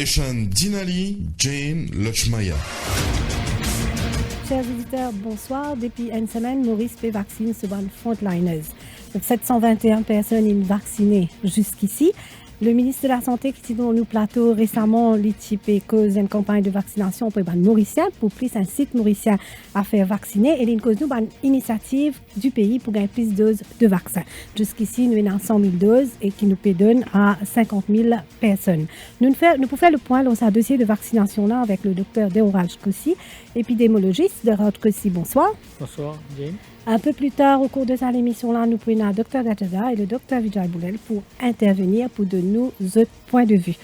Eshan Dinali, Jane Lochmaya. Chers visiteurs, bonsoir. Depuis une semaine, Maurice P. vaccine sur les frontliners. 721 personnes vaccinées jusqu'ici. Le ministre de la Santé qui est dans le plateau récemment, l'équipe cause une campagne de vaccination pour les Mauriciens, pour plus un site mauricien à faire vacciner. Et il cause nous une initiative du pays pour gagner plus de doses de vaccins. Jusqu'ici, nous avons 100 000 doses et qui nous donne à 50 000 personnes. Nous pouvons faire le point dans un dossier de vaccination là avec le docteur Deoraj Kossi, épidémiologiste. Deoraj Kossi, bonsoir. Bonsoir, Jane. Un peu plus tard, au cours de cette émission-là, nous prenons le Dr Gajada et le Dr Vijay Boulel pour intervenir pour de nous autres points de vue.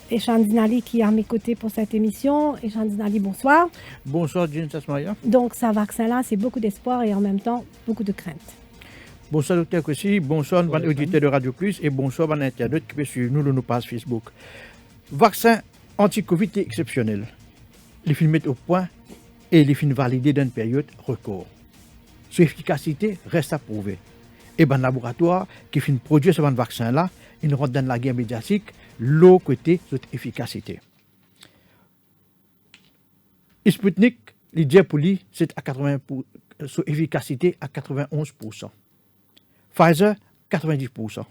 Eshan Dinali qui est à mes côtés pour cette émission. Eshan Dinali, bonsoir. Bonsoir, Jane Sasmaya. Donc, ce vaccin-là, c'est beaucoup d'espoir et en même temps, beaucoup de crainte. Bonsoir, Dr Kossi. Bonsoir, nos auditeurs de Radio Plus et bonsoir, nos internautes qui peuvent suivre nous nos pages Facebook. Vaccin anti-Covid est exceptionnel. Les films mettent au point et les films validés dans une période record. Son efficacité reste à prouver. Et le laboratoire qui finit produire ce vaccin-là, il rentre dans la guerre médiatique, l'autre côté de cette efficacité. Sputnik, il dit pour lui, c'est à 80%, son efficacité à 91%. Pfizer, 90%.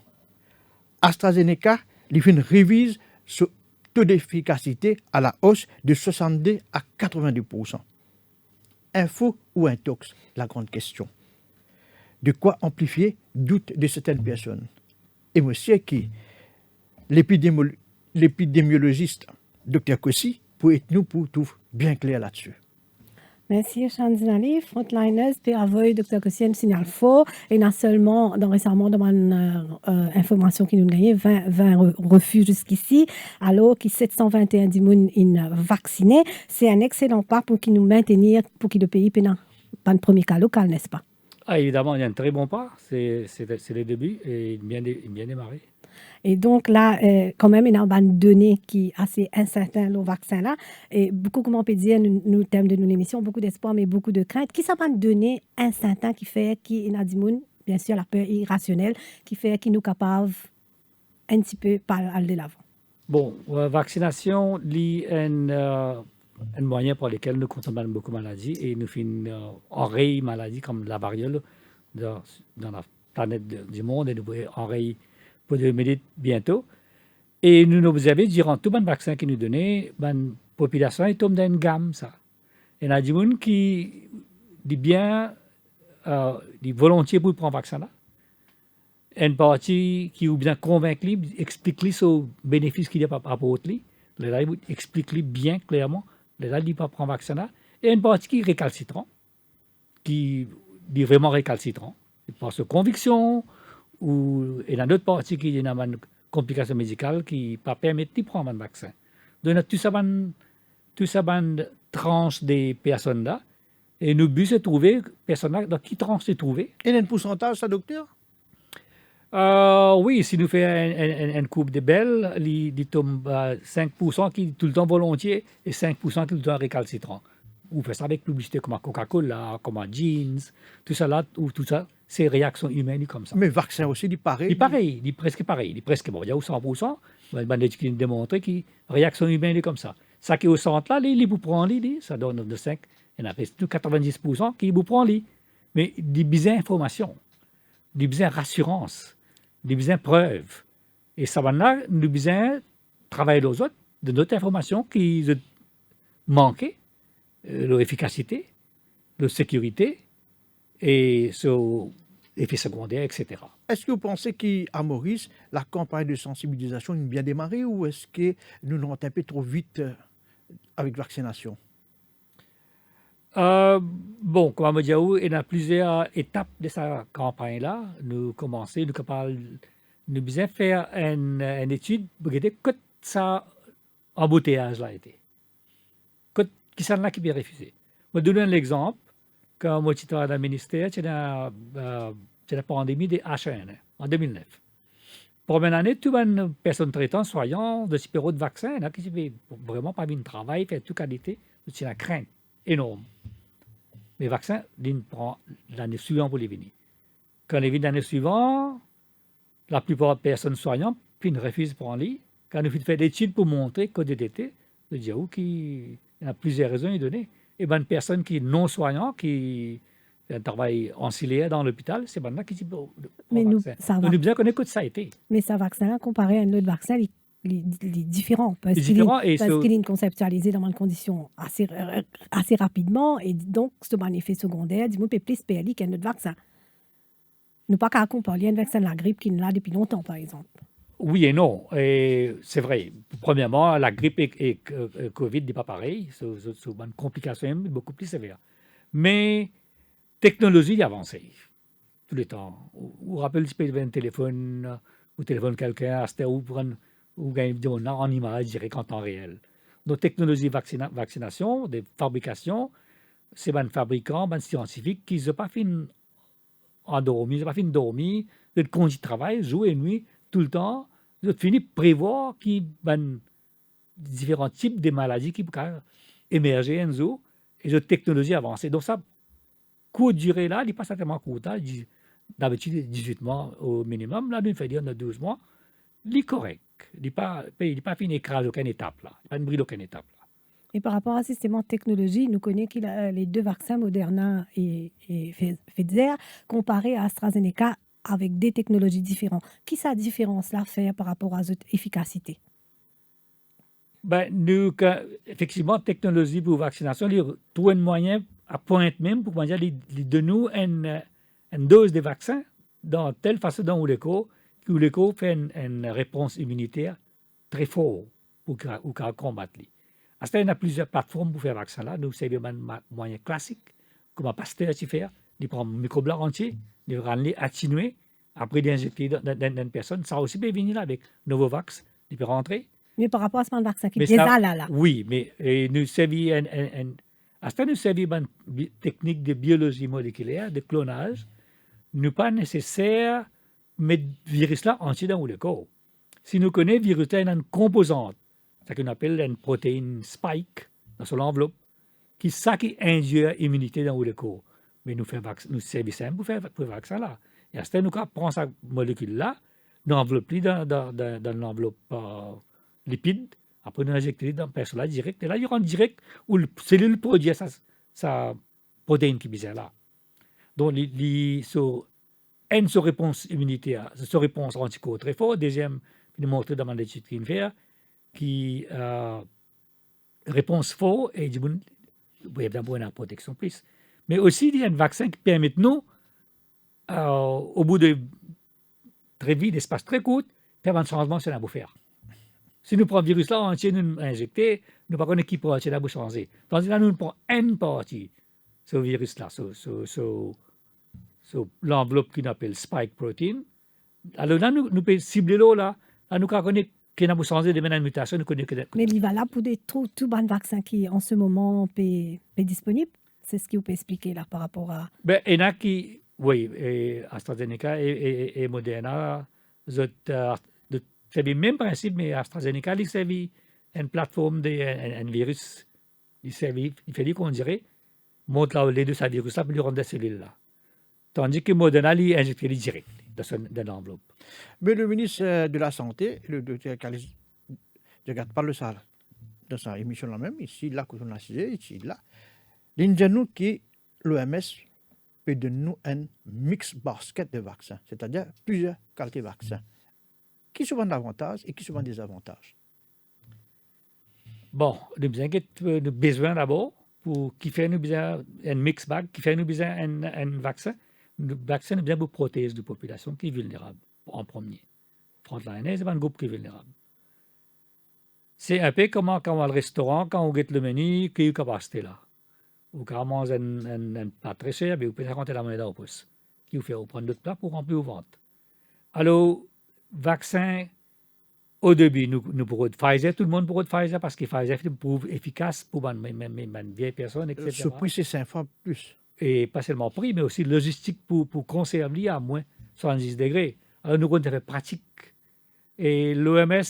AstraZeneca, il fait une révise son taux d'efficacité à la hausse de 62 à 82%. Info ou intox, la grande question. De quoi amplifier doute de certaines personnes. Et monsieur qui, l'épidémiologiste Dr Kossi, pour être nous pour tout bien clair là-dessus. Merci, Eshan Dinali. Frontliners, puis avoue Dr Kossi un signal fort. Et non seulement, récemment, dans une information qui nous a gagné, 20 refus jusqu'ici, alors que 721 d'immunes vaccinés. C'est un excellent pas pour qui nous maintenir, pour que le pays puisse pas le premier cas local, n'est-ce pas? Ah, évidemment, il y a un très bon pas. C'est le début et bien démarré. Et donc là, quand même, il y a une donnée qui est assez incertaine, le vaccin-là. Et beaucoup, comment on peut dire, nous thème de nos émissions, beaucoup d'espoir, mais beaucoup de crainte. Qui ça va une donnée incertaine qui fait qu'il y a bien sûr, la peur irrationnelle, qui fait qu'il nous capable un petit peu aller de l'avant? Bon, vaccination, c'est un moyen pour lequel nous consommons beaucoup de maladies et nous finissons enrayer maladies comme la variole dans la planète du monde et nous pouvons enrayer pour 2 minutes bientôt. Et nous observons durant tout le vaccin qui nous donnait, la population est tombée dans une gamme. Ça. Et il y a des gens qui disent bien, disent volontiers pour prendre le vaccin-là. Une partie qui est bien convaincue, explique-lui ce bénéfice qu'il y a par rapport à lui. Là, il explique-lui bien clairement. Là, il dit pas prendre le vaccin-là. Et une partie qui est récalcitrant, qui est vraiment récalcitrant, par sa conviction, ou il y a une autre partie qui a une complication médicale qui ne permet pas de prendre le vaccin. Donc, tout ça, tranche des personnes là. Et nous but c'est de trouver personnes là dans qui tranche c'est trouver. Et il y a un pourcentage, ça, docteur? Oui, si nous faisons une coupe de belles, il tombe 5% qui est tout le temps volontiers et 5% qui est tout le temps récalcitrant. Vous faites ça avec publicité comme Coca-Cola, comme Jeans, tout ça là, ou tout ça, c'est réaction humaine comme ça. Mais le vaccin aussi, il est pareil. Il est pareil, il est presque pareil. Il est presque, bon, il y a 100%, l'étude qui démontre que réaction humaine est comme ça. Ça qui est au centre là, il vous prend ça donne de 5, il y en a presque 90% qui vous prend mais des besoins d'information, des besoins de rassurance, des besoins de preuves. Et ça va là, nous besoin travailler les autres, de notre information qui manquait, leur efficacité, leur sécurité et son effet secondaire, etc. Est-ce que vous pensez qu'à Maurice, la campagne de sensibilisation est bien démarrée ou est-ce que nous nous rentrons un peu trop vite avec vaccination? Bon, comme on me dit, il y a plusieurs étapes de cette campagne-là. Nous commençons, nous besoin faire une étude pour regarder que ça embouteillage-là a été. Qui sont là qui bien refusé. Je vais donner un exemple. Quand moi j'étais dans le ministère, c'est la pandémie des H1N1 en 2009. Première année, tout le monde, personne traitante, soignant, de super de vaccin, là, qui ne vraiment pas bien de travail, fait toute qualité, c'est une crainte énorme. Les vaccins, ils prennent l'année suivante pour les venir. Quand ils viennent l'année suivante, la plupart des personnes soignantes, puis ils refusent de prendre les. quand nous faisons des études pour montrer qu'au DDT, le diao il y a plusieurs raisons à donner. Et ben, une personne qui est non soignant, qui fait un travail ancillaire dans l'hôpital, c'est maintenant qui dit Mais nous, vaccin. ça va. Donc, nous bien connaître que ça a été. Mais ce vaccin-là, comparé à un autre vaccin, il est différent. Parce Il est qu'il différent et parce qu'il est conceptualisé dans une condition assez rapidement. Et donc, c'est un effet secondaire. Dis-moi, peut plus PLI qu'un autre vaccin. Nous pas qu'à comparer un vaccin de la grippe qui est là depuis longtemps, par exemple. Oui et non. Et c'est vrai. Premièrement, la grippe et Covid n'est pas pareil. C'est une complication beaucoup plus sévère. Mais technologie avancée tout le temps. Vous rappelez, vous avez un téléphone, ou téléphone quelqu'un, ou gagnez en image direct en temps réel. Nos technologies vaccination, de fabrication, c'est un fabricant, un scientifique qui n'ont pas fait endormi, ils n'ont pas fait dormir, de congé de travail, jour et nuit, tout le temps. Ils ont fini de prévoir qu'il y a différents types de maladies qui peuvent émerger en zoo et de technologies avancées. Donc ça, court durée là, il n'est pas certainement court. D'habitude, 18 mois au minimum. Là, nous faisons dire 12 mois. Il est correct. Il n'est pas fini d'écraser aucune étape là. Il n'est pas brûlé aucune étape là. Et par rapport à ce système de technologie, nous connaissons qu'il a les deux vaccins Moderna et Pfizer comparés à AstraZeneca avec des technologies différentes. Qui sa différence là fait par rapport à cette efficacité? Ben, nous, effectivement, technologie pour vaccination, il y a tout un moyen à pointe même pour dire, il donne nous une dose de vaccin dans telle façon dans l'écho fait une réponse immunitaire très forte pour combattre. Il y a plusieurs plateformes pour faire le vaccin là. Nous savons un moyen classique, comme un Pasteur qui fait. Il prend un microbe entier, il rend les atténuer, après d'injecter dans une personne. Ça aussi peut venir là avec Novavax, il peut rentrer. Mais par rapport à ce vaccin qui est déjà là. Oui, mais nous savons une technique de biologie moléculaire, de clonage. Nous pas nécessaire mettre le virus là entier dans le corps. Si nous connaissons le virus, il y a une composante, ce qu'on appelle une protéine spike dans son enveloppe, qui induit l'immunité dans le corps. Mais nous servons simple pour faire le vaccin là. Et à ce moment, nous prenons cette molécule là, nous enveloppons dans l'enveloppe lipide, après nous injectons dans la personne là direct, et là, il rentre direct où la cellule produit sa protéine qui est là. Donc, une réponse immunitaire, sa réponse anticorps très forte. Deuxième, nous montre dans l'étude qu'il fait, qui réponse forte et du bon, il y a une protection plus. Mais aussi, il y a un vaccin qui permet nous, au bout de très vite, d'espace très court, faire un changement sur la bouffe. Si nous prenons le virus là entier, nous injecter, nous ne savons pas qui peut entier la bouffe changer. Tandis que là, nous prenons une partie sur le virus là, sur l'enveloppe qu'on appelle spike protein. Alors là, nous pouvons cibler là, nous connaissons qu'il y a une changé de une mutation, nous connaissons. Mais il va là pour tout bon vaccin qui en ce moment est disponible. C'est ce que vous pouvez expliquer là par rapport à. Ben, il y en a qui, oui, AstraZeneca et Moderna, c'est le même principe, mais AstraZeneca, il servait une plateforme un virus, il fait qu'on dirait, montre là les deux ça virus là pour lui rendre des cellules là. Tandis que Moderna, il injecte direct dans l'enveloppe. Mais le ministre de la Santé, le docteur Kalis, je ne parle de ça dans sa émission là même, ici, là, qu'on a cité, ici, là. Il dit nous que l'OMS peut donner nous un mix basket de vaccins, c'est-à-dire plusieurs qualités de vaccins. Qui sont d'avantages et qui sont des désavantages? Bon, nous avons besoin d'abord pour qui fait nous besoin un mix bag, qui fait nous besoin un vaccin. Le vaccin est bien pour protéger la population qui est vulnérable en premier. Frontliners, c'est un groupe qui est vulnérable. C'est un peu comme quand on va au restaurant, quand on guette le menu, qui est capacité là. Ou quand on mange un plat très cher, vous pouvez compter la monnaie dans le pouce. Qui vous fait prendre d'autres plats pour remplir vos ventes. Alors, vaccin, au début, nous pourrons de Pfizer, tout le monde pourra de Pfizer parce que Pfizer prouve efficace pour une vieille personne, etc. Ce prix, c'est 5 fois plus. Et pas seulement prix, mais aussi logistique pour conserver à moins 70 degrés. Alors, nous avons des pratiques. Et l'OMS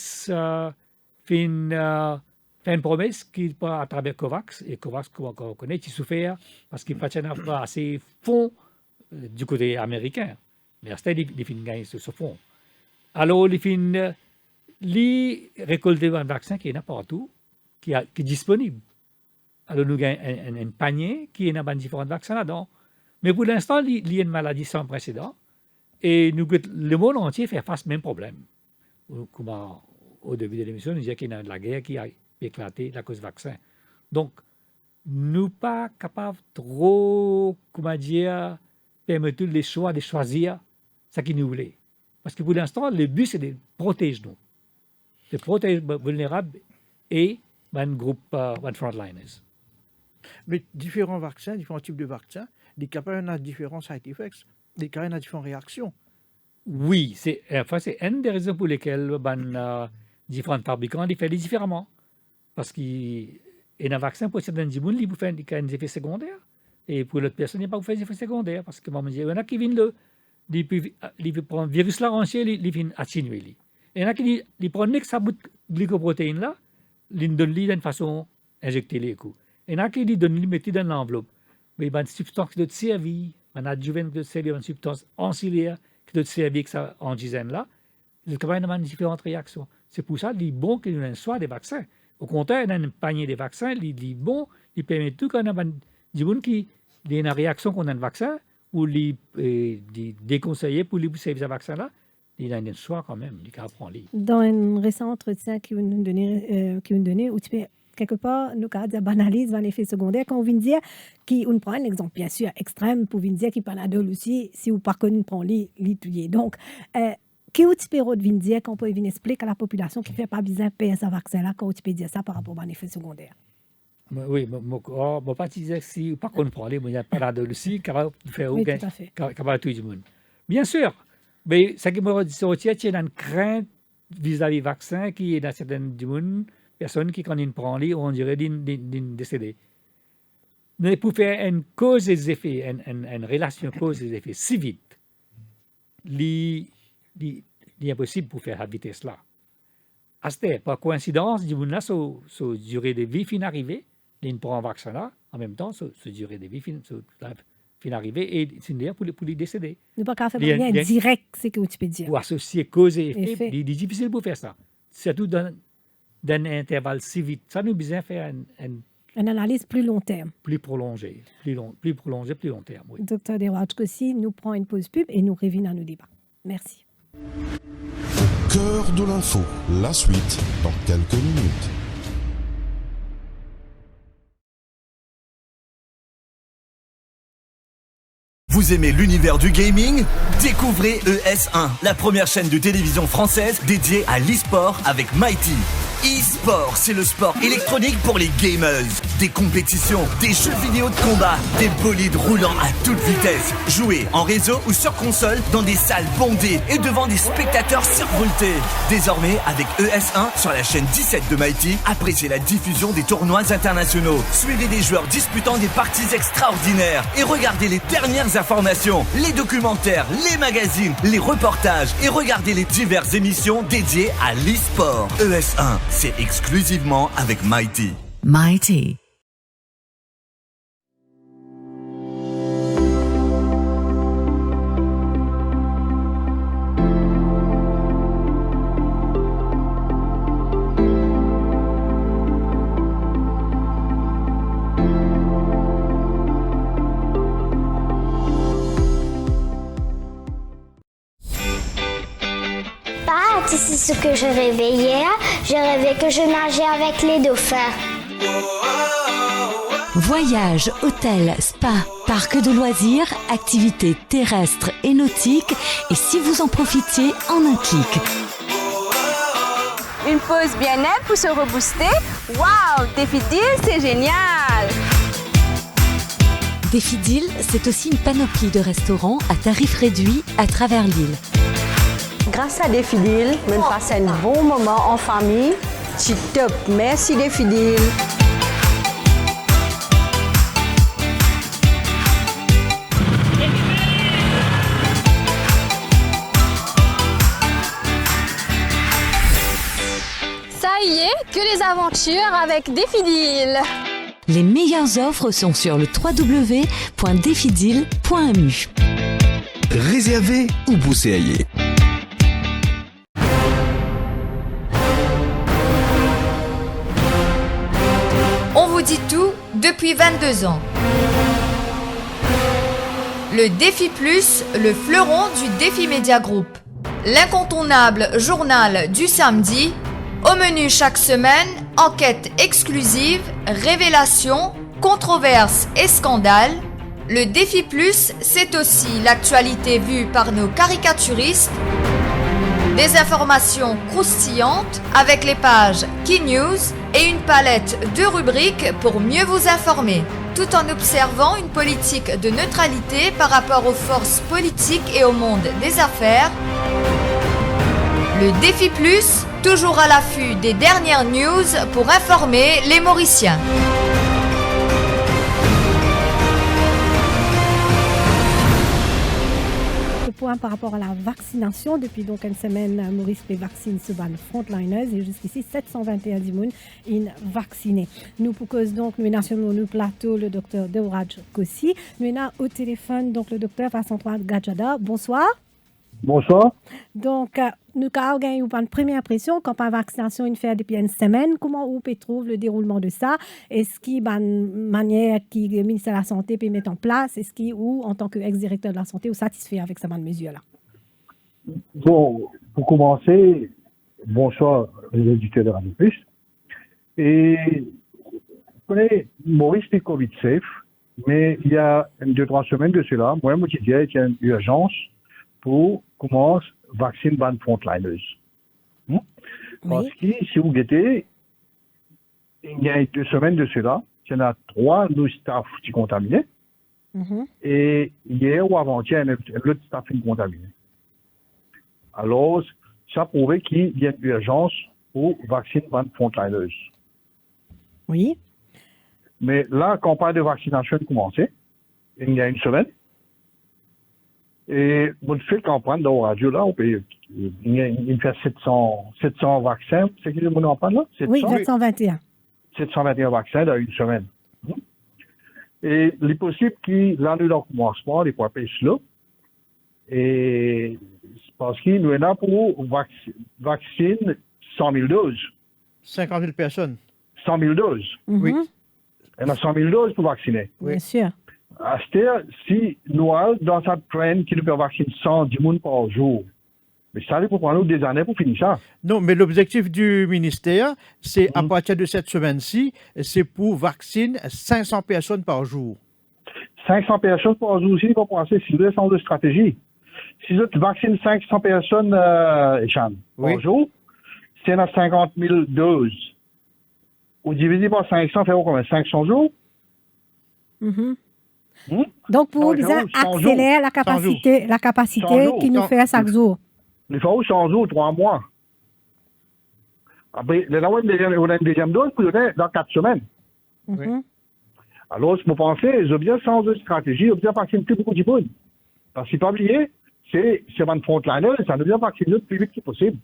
fait une promesse qui à travers COVAX, et COVAX, qu'on connaît, qui souffert parce qu'il fait pas assez fond du côté américain. Mais à ce stade, il finit gagner ce fond. Alors, il finit les récolter un vaccin qui est n'importe où, qui est disponible. Alors, nous avons un panier qui est dans différents vaccins là-dedans. Mais pour l'instant, il y a une maladie sans précédent. Et le monde entier fait face au même problème. Comme au début de l'émission, nous disait qu'il y a la guerre qui a éclaté à cause du vaccin. Donc, nous ne sommes pas capables trop, permettre les choix de choisir ce qu'ils nous voulaient. Parce que pour l'instant, le but, c'est de protéger nous. De protéger les vulnérables et les groupes, les frontliners. Mais différents vaccins, différents types de vaccins, des cas ont différents side effects, des cas ont différentes réactions. Oui, c'est une des raisons pour lesquelles différents fabricants les font différemment. Parce qu'il y a un vaccin pour certains gens, il peut faire des effets secondaires. Et pour l'autre personne, il n'y a pas des effets secondaires. Parce que il y en a qui viennent il prend le virus là entier, il vient atténuer. Et il y en a qui prennent que sa bout de glycoprotéine là, ils donnent d'une façon injecter les coups. Et il y en a qui donnent les mettre dans l'enveloppe. Mais il y a une substance qui doit servir, un adjuvant qui doit servir, une substance ancillaire qui doit servir avec ça en dizaine là. Il y a différentes réactions. C'est pour ça qu'il est bon qu'il y ait soit des vaccins. Au contraire, il y a un panier de vaccins, il est bon, il permet tout quand on a des gens qui ont une réaction qu'on a un vaccin, ou les déconseiller pour les servir ce vaccin-là, il a un choix quand même, il apprend. Dans un récent entretien qui nous donné, où tu peux quelque part, nous banalise un effet secondaire, quand on vient dire, on prend un exemple bien sûr extrême, pour dire qu'il Panadol aussi, si vous par contre on prend l'étudier. Donc, qui tu peux dire qu'on peut expliquer à la population qui ne fait pas besoin de payer ce vaccin-là, quand tu peux dire ça par rapport à un effet secondaire? Oui, je ne pas dire si par contre on prend il y a Panadol aussi, capable de faire aucun, capable de tout le monde. Bien sûr, mais ce qui me dit, c'est qu'il y a une crainte vis-à-vis du vaccin qui est dans certaines personnes qui, quand ils prennent, on dirait d'une décédé. Mais pour faire une cause des effets, une relation cause des effets si vite, il est impossible pour faire à cette vitesse-là. À cette par coïncidence, du monde là, sur durée de vie fin arrivée, il prend un vaccin là, en même temps, sur durée de vie fin arrivée, et c'est d'ailleurs pour les décéder. Ne pas faire un lien direct, c'est ce que tu peux dire. Ou associer cause et effet, il est difficile pour faire ça. Surtout dans un intervalle si vite. Ça nous besoin de faire une analyse plus long terme. Plus prolongée, plus long terme. Oui. Docteur Desroches, aussi, nous prenons une pause pub et nous revenons à nos débats. Merci. Cœur de l'info, la suite dans quelques minutes. Vous aimez l'univers du gaming? Découvrez ES1, la première chaîne de télévision française dédiée à l'e-sport avec Mighty. E-sport, c'est le sport électronique pour les gamers. Des compétitions, des jeux vidéo de combat, des bolides roulants à toute vitesse. Jouez en réseau ou sur console dans des salles bondées et devant des spectateurs survoltés. Désormais, avec ES1 sur la chaîne 17 de Mighty, appréciez la diffusion des tournois internationaux. Suivez des joueurs disputant des parties extraordinaires et regardez les dernières informations, les documentaires, les magazines, les reportages et regardez les diverses émissions dédiées à l'e-sport. ES1, c'est exclusivement avec Mighty. Mighty. Tu sais ce que je rêvais hier? Je rêvais que je nageais avec les dauphins. Voyages, hôtels, spa, parcs de loisirs, activités terrestres et nautiques, et si vous en profitiez en un clic. Une pause bien-être pour se rebooster? Waouh, Défidil, c'est génial! Défidil, c'est aussi une panoplie de restaurants à tarifs réduits à travers l'île. Grâce à Défidil, on passe un bon moment en famille. C'est top. Merci Défidil. Ça y est, que les aventures avec Défidil. Les meilleures offres sont sur le www.defidil.mu. Réservez ou bousséaillez. depuis 22 ans. Le Défi Plus, le fleuron du Défi Média Group. L'incontournable journal du samedi. Au menu chaque semaine, enquêtes exclusives, révélations, controverses et scandales. Le Défi Plus, c'est aussi l'actualité vue par nos caricaturistes. Des informations croustillantes avec les pages Key News et une palette de rubriques pour mieux vous informer, tout en observant une politique de neutralité par rapport aux forces politiques et au monde des affaires. Le Défi Plus, toujours à l'affût des dernières news pour informer les Mauriciens. Point par rapport à la vaccination. Depuis donc une semaine, Maurice P. vaccine ce ban frontliners et jusqu'ici 721 dimoun in vaccinés. Nous pour cause donc nous nationaux nous plateau le docteur Deouraj Kossi. Nous avons au téléphone donc le docteur Vincent-Antoine Gadjada. Bonsoir. Bonsoir. Donc, nous avons eu une première impression quand la vaccination est faite depuis une semaine. Comment vous trouve le déroulement de ça? Est-ce qu'il y a une manière que le ministère de la Santé peut mettre en place? Est-ce qu'il ou en tant qu'ex-directeur de la Santé, vous satisfait avec cette mesure-là? Bon, pour commencer, bonsoir les éditeurs de Radio Plus. Et vous connaissez, Maurice est Covid safe, mais il y a 2-3 semaines de cela, moi, je disais qu'il y a une urgence pour commencer vacciner ban frontliners. Parce que si vous guettez, il y a 2 semaines de cela, il y en a 3 nos staff qui sont contaminés. Et hier ou avant-hier, l'autre staff est contaminé. Alors, ça prouve qu'il y a une urgence pour vacciner ban frontliners. Oui. Mais là, la campagne de vaccination a commencé, il y a 1 semaine. Et mon fait campagne dans la radio, là, on peut, il fait 700 vaccins. C'est qui le mot en parle là? 700? Oui, 721. 721 vaccins dans 1 semaine. Et il est possible qu'il l'annule au commencement, les points là. Et parce qu'il nous est là pour vacciner 100 000 doses. 50 000 personnes. 100 000 doses. Oui. Il y a 100 000 doses pour vacciner. Bien sûr. C'est-à-dire, si nous sommes dans cette traîne qui nous peut vacciner 110 personnes par jour, mais ça va prendre nous des années pour finir ça. Non, mais l'objectif du ministère, c'est à partir de cette semaine-ci, c'est pour vacciner 500 personnes par jour. 500 personnes par jour aussi, il faut penser si vous avez de stratégie. Si vous vaccinez 500 personnes par jour, c'est 50 000 doses. Vous divisez par 500, fait combien? 500 jours? Donc, pour vous accélérer la capacité qui nous fait chaque jour. Il faut 100 jours, 3 mois. Après, on a une deuxième dose pour donner dans 4 semaines. Alors, si vous pensez, ils ont bien changé de stratégie, ils ont bien vacciné plus beaucoup de monde. Parce qu'il ne faut pas oublier, c'est un frontliner, ça doit bien vacciner le plus vite que possible.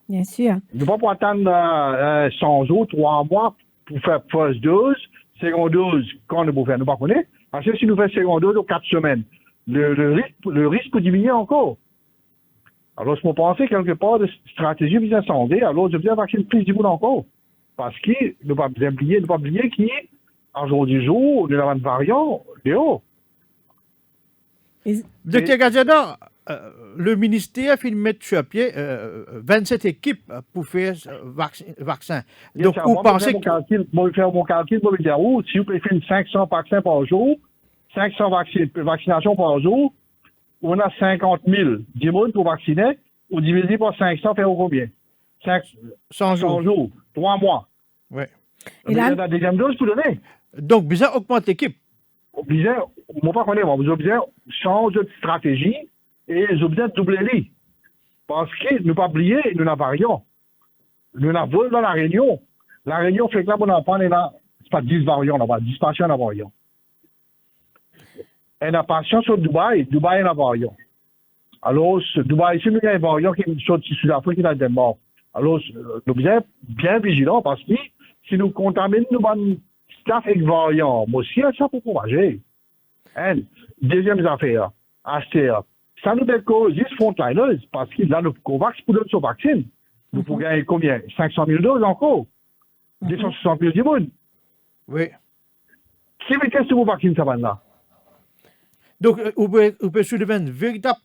Bien sûr. Il ne faut pas attendre 100 jours, 3 mois pour faire first dose, seconde dose, quand on peut faire, nous ne connaissons pas. Parce que si nous faisons seconde dose, 4 semaines, le risque peut diminuer encore. Alors, si vous pensez quelque part de stratégie bien sondée, alors je vais vacciner plus de monde encore. Parce que nous ne pas oublier qu'aujourd'hui jour, nous avons un variant de haut. Docteur Gadjada, le ministère fait mettre sur pied 27 équipes pour faire vaccin. Donc, vous pensez que... Moi, je vais faire mon calcul, moi, je vais dire, si vous pouvez faire 500 vaccins par jour, 500 vaccinations par jour, on a 50 000 10 pour vacciner, ou divisé par 500, fait combien? 100 jours. 3 mois. Oui. Et là, la deuxième dose pour donner. Donc, besoin augmente l'équipe. Besoin, moi, pas connaître, vous avez besoin de changer de stratégie et vous avez besoin de doubler les. Parce que, ne pas oublier, nous n'avons rien. Nous n'avons dans la Réunion. La Réunion fait que là, on en prend, c'est pas 10 variants, là-bas, 10 patients en variant. Et la patient sur Dubaï en variant. Alors, Dubaï, si nous avons un variant qui est sur Sud-Afrique, qui est dans le mort. Alors, nous sommes bien vigilants parce que si nous contaminons nos staff avec variant, moi aussi, ça peut propager. Deuxième affaire, ASTR. Ça nous donne cause 10 frontliners parce que là, nous COVAX pour donner son vaccin. Nous pouvons gagner combien? 500 000 doses encore. 260 000 du monde. Oui. Qui vitesse pour vacciner ça là? Donc, on peut soulever un véritable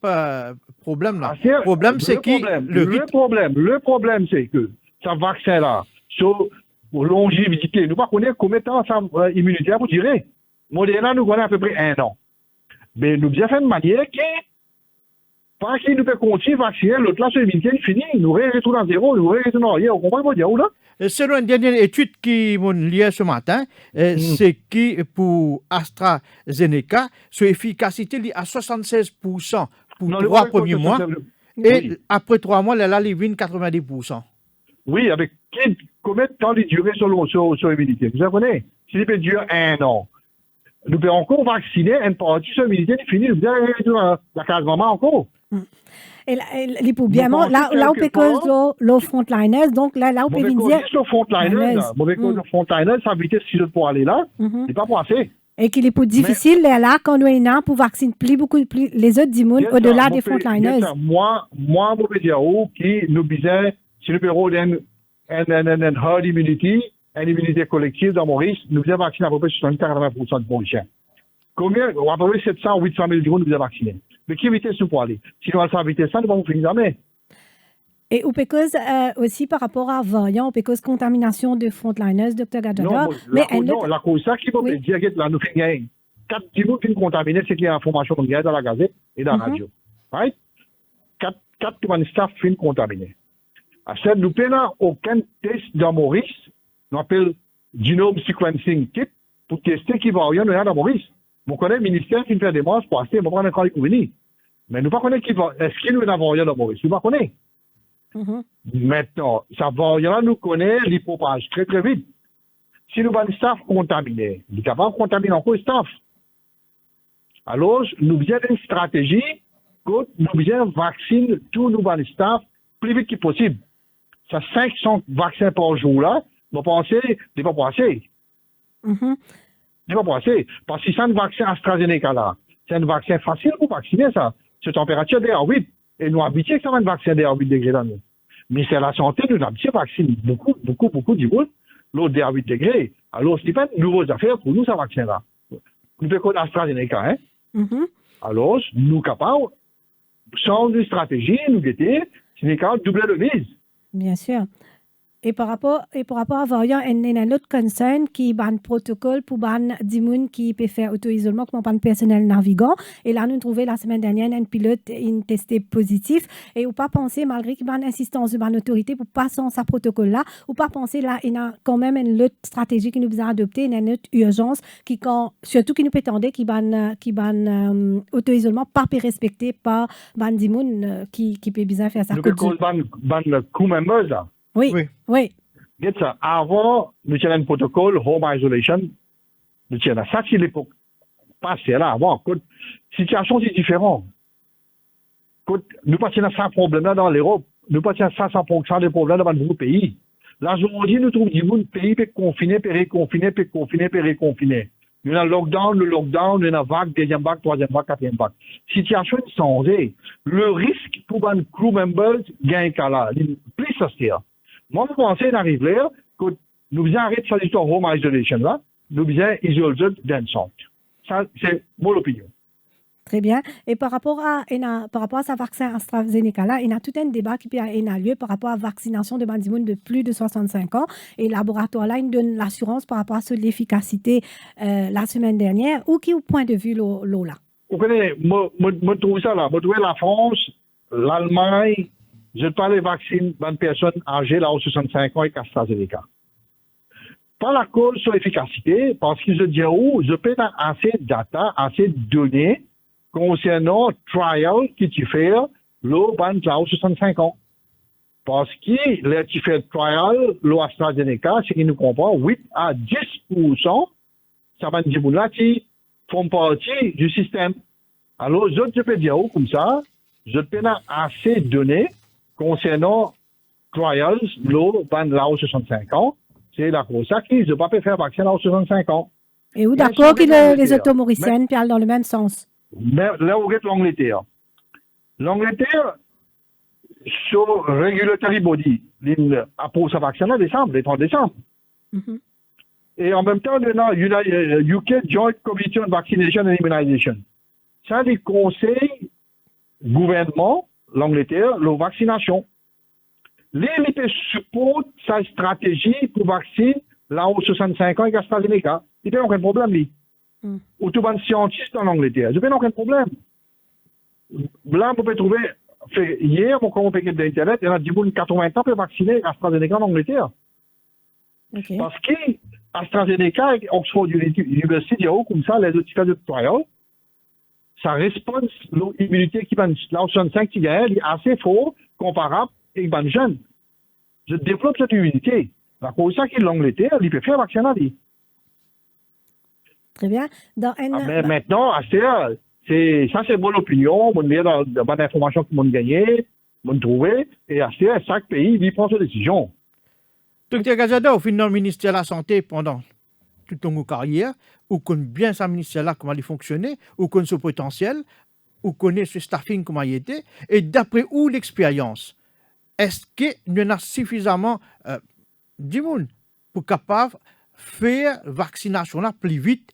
problème là. Ah, Le problème, c'est le problème, c'est que ce vaccin-là, sur longévité, nous ne connaissons pas combien de temps ça immunitaire pour durer. Moderna, nous connaissons à peu près 1 an. Mais nous avons fait une manière qui, pas qui nous peut continuer à vacciner, l'autre là, sur l'immunité, il finit, nous retournons à zéro, nous retournons en arrière. Vous comprenez pas dire où là? Selon une dernière étude qui m'a liée ce matin, c'est que pour AstraZeneca, son efficacité est à 76% pour 3 premiers mois. Et après 3 mois, elle a les 90%. Oui, avec combien de temps il durer sur l'immunité? Vous savez, s'il peut durer 1 an, nous pouvons encore vacciner une partie de l'immunité, il finit, nous pouvons la case maman encore. Et les poubièments, là où peut cause le frontliners, donc là où peut venir dire. Le frontliners, mauvais cause de frontliners, sa vitesse, si je pour aller là, c'est pas pour assez. Et qu'il est plus difficile, là, quand nous avons pour vacciner beaucoup plus les autres d'immunes au-delà des frontliners. Moi, je peux dire qui nous disait, si nous pouvons une herd immunity, une immunité collective dans Maurice, nous devons vacciner à peu près 80% de Mauriciens. Combien? À peu près 700 ou 800 000 nous devons vacciner. Mais qui vitesse nous pour aller? Si nous allons vitesse ça, nous allons finir jamais. Et au cause aussi par rapport à variant, au cause contamination de frontliners, Dr. Gadada. Non, la cause ça qui peut dire que là, nous finissons 4 petits qui sont contaminés, c'est qu'il y a information qu'on gagne dans la gazette et dans la radio. Right? 4 staff finissent contaminés. À ce nous n'avons aucun test dans Maurice, nous appelle genome sequencing kit, pour tester qui variant nous y a dans Maurice. Vous connaissez le ministère qui fait des marches pour acheter, on va prendre un cas de venir. Mais nous ne connaissons pas est-ce qu'il y a un variant dans Maurice? Nous ne connaissons pas. Maintenant, ça variant nous connaît, il propage très très vite. Si nous avons un staff contaminé, nous avons contaminé encore le staff. Alors, nous avons une stratégie que nous avons vacciner tous nos staff plus vite que possible. Ça 500 vaccins par jour là, vous pensez, c'est pas assez. C'est pas assez. Parce que c'est un vaccin AstraZeneca là. C'est un vaccin facile pour vacciner ça. C'est température DR8. Et nous habitués que ça va un vaccin DR8 degrés dans nous. Mais c'est la santé, nous habitués à vacciner beaucoup du monde. L'autre DR8 degrés. Alors, ce n'est pas une nouvelle affaire pour nous, ce vaccin là. Nous faisons AstraZeneca, hein. Alors, nous capables, sans une stratégie, nous guetter, c'est capable de doubler le mise. Bien sûr. Et par rapport à variant, il y a un autre concern qui est un protocole pour ban d'immunes qui peut faire auto-isolement comme un personnel navigant. Et là, nous trouvons la semaine dernière un pilote testé positif. Et ou pas penser, malgré qu'il y a une insistance de l'autorité pour passer dans ce protocole-là, ou pas penser là, il y a quand même une autre stratégie qui nous a adoptée, une autre urgence qui, surtout qui nous prétendait qui ban auto-isolement pas respecté par ban d'immunes qui peut bien faire ça. Nous avons ban crew members là. Oui. Avant, nous avions un protocole home isolation. Nous avions ça, c'est l'époque passée là. Avant, la situation est différente. Nous pas ça problème là dans l'Europe. Nous pas ça 100% des problèmes dans beaucoup de pays. Là, aujourd'hui, nous trouvons des pays qui confinés, réconfinés. Nous avons le lockdown, nous avons vague, deuxième vague, troisième vague, quatrième vague. Situation est changée. Le risque pour les crew members gagne là. Plus ça se tire. Moi, je pensais d'arriver là, que nous faisons arrêter cette histoire home isolation là, nous faisons isoler dans le centre. Ça, c'est mon opinion. Très bien. Et par rapport à ce vaccin AstraZeneca là, il y a tout un débat qui a lieu par rapport à la vaccination de bandimounes de plus de 65 ans. Et le laboratoire là, il donne l'assurance par rapport à l'efficacité la semaine dernière. Ou qui au point de vue l'eau là? Vous connaissez, moi trouve ça là. Moi trouve la France, l'Allemagne, je parle des vaccins d'une personne âgée là, aux 65 ans avec AstraZeneca. Pas la cause sur l'efficacité, parce que je dis je peux avoir assez de data, assez de données concernant le trial que tu fais, le ban là, aux 65 ans. Parce que là, tu fais le trial, l'AstraZeneca, c'est qu'il nous comprend 8 à 10%, ça va dire là, qui font partie du système. Alors, je peux dire comme ça, je peux avoir assez de données concernant trials, le ban là aux 65 ans, c'est la cause ça qui ne peut pas faire vaccin là aux 65 ans. Et où d'accord que les automauriciennes parlent dans le même sens? Mais là, on regarde l'Angleterre. L'Angleterre, sur Regulatory Body, approuve sa vaccin là, le 30 décembre. Et en même temps, on a UK Joint Committee on Vaccination and Immunization. Ça, les conseils gouvernement, l'Angleterre, la vaccination. Les supportent sa stratégie pour vacciner là aux 65 ans avec AstraZeneca. Il n'y a aucun problème, lui. Ou tout le monde scientiste en Angleterre. Il n'y a aucun problème. Là, on peut trouver, hier, mon paquet d'Internet, il y en a 80 ans pour vacciner AstraZeneca en Angleterre. Okay. Parce que AstraZeneca, Oxford University, comme ça, les autres cas de trial, sa réponse, l'immunité qui va là aux 65 qui gagne, est assez fort, comparable avec les jeunes. Je développe cette immunité. La cause ça qui est l'Angleterre, il peut faire vacciner. Très bien. Mais maintenant, ça c'est mon opinion, mon lire dans bonne information que mon gagné, mon trouvé, et chaque pays, il prend ses décisions. Dr. Gazada, au fin dans le ministère de la Santé pendant toute ton carrière, ou connaît bien sa ministère-là, comment il fonctionnait, ou connaît son potentiel, ou connaît ce staffing, comment il était, et d'après où l'expérience, est-ce qu'il y en a suffisamment du monde pour capable faire la vaccination là plus vite?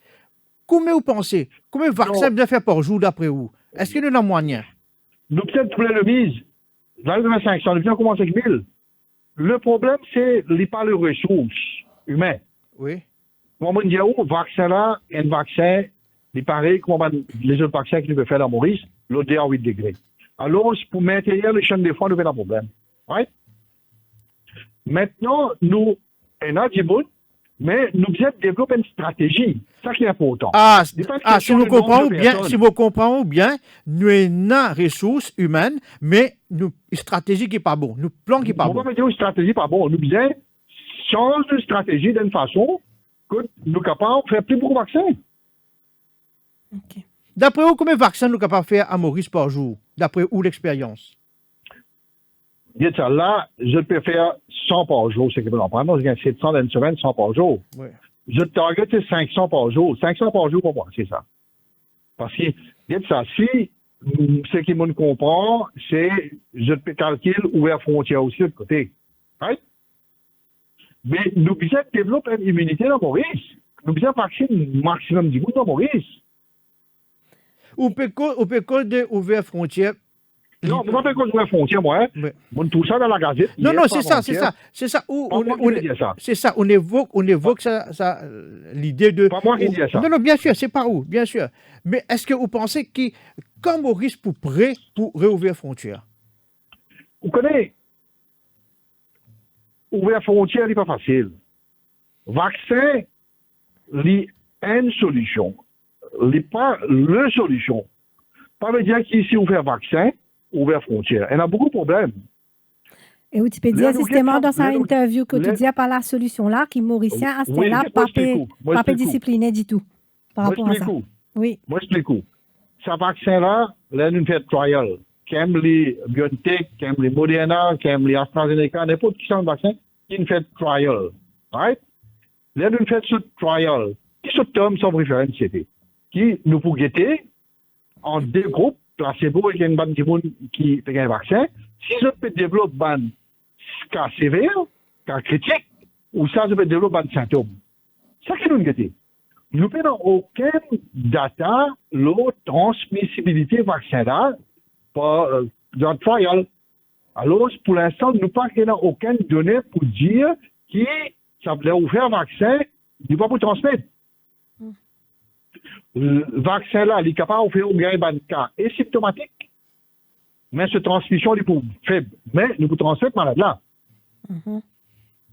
Combien vous pensez? Combien de vaccins bien faire par jour d'après vous? Est-ce qu'il y en a moyen? Nous peut-être pour le mise, dans les 500, nous avons commencé avec 1000. Le problème, c'est les pas les ressources humaines. Oui. Comment on dit, le vaccin là, un vaccin, il pareil comme les autres vaccins que nous pouvons faire dans Maurice, l'OD à 8 degrés. Alors, pour maintenir les chaînes de froid, nous avons un problème. Right? Maintenant, nous, on a du bon, mais nous devons développer une stratégie. C'est ça qui est important. Si vous comprenez bien, nous avons des ressources humaines, mais une stratégie qui n'est pas bonne, nous plan qui n'est pas bon. On va dire une stratégie pas bonne. Nous devons changer de stratégie d'une façon que nous sommes capables de faire plus beaucoup de vaccins. Okay. D'après vous, combien de vaccins nous sommes capables de faire à Maurice par jour? D'après où l'expérience? Dites ça, là, je peux faire 100 par jour, c'est que vous en prenez. Moi, je gagne 700 dans une semaine, 100 par jour. Oui. Je target 500 par jour. 500 par jour pour moi, c'est ça. Parce que, dites ça, si ce qui me comprend, c'est, je peux calculer ouvert frontière aussi de l'autre côté. Right? Mais nous devons développer une immunité dans Maurice. Nous devons vacciner le maximum du monde dans Maurice. Ou peut ouvrir frontière. Non, vous ne pouvez pas ouvrir frontière, moi. Oui. On tout ça dans la gazette. Non, c'est ça. C'est ça. On évoque ça, l'idée de. Pas moi qui dis ça. Non, bien sûr, c'est pas où, bien sûr. Mais est-ce que vous pensez que, quand Maurice pour prêt pour réouvrir frontière? Vous connaissez, ouvrir frontière n'est pas facile. Vaccin, c'est une solution. C'est pas la solution. Pas veut dire qu'ici, ouvrir vaccin, ouvrir frontière. Il y a beaucoup de problèmes. Et tu peux dire justement dans sa interview que tu dis pas la solution là, qui Mauricien, à ce là, pas discipliné du tout. Par rapport à ça. Oui. Moi, je explique. Ce vaccin-là, là, nous fait trial. Comme les BioNTech, comme les Moderna, comme les AstraZeneca, n'importe qui sont vaccins, qui nous fait trial. Right? Là, nous fait ce trial. Qui sont termes sont référents, c'était? Qui nous pour guetter en deux groupes, placebo et une bande de monde qui fait un vaccin. Si je peux développer un cas sévère, cas critique, ou ça, je peux développer un symptôme. C'est ça qui nous guette. Nous n'avons aucune data, la transmissibilité vaccin-là, dans le trial. Alors, pour l'instant, nous n'avons aucune donnée pour dire que ça voulait ouvrir un vaccin, il ne va pas pour transmettre. Le vaccin-là, il est capable de faire un cas asymptomatique, mais cette transmission est pour faible. Mais nous pouvons transmettre malade-là.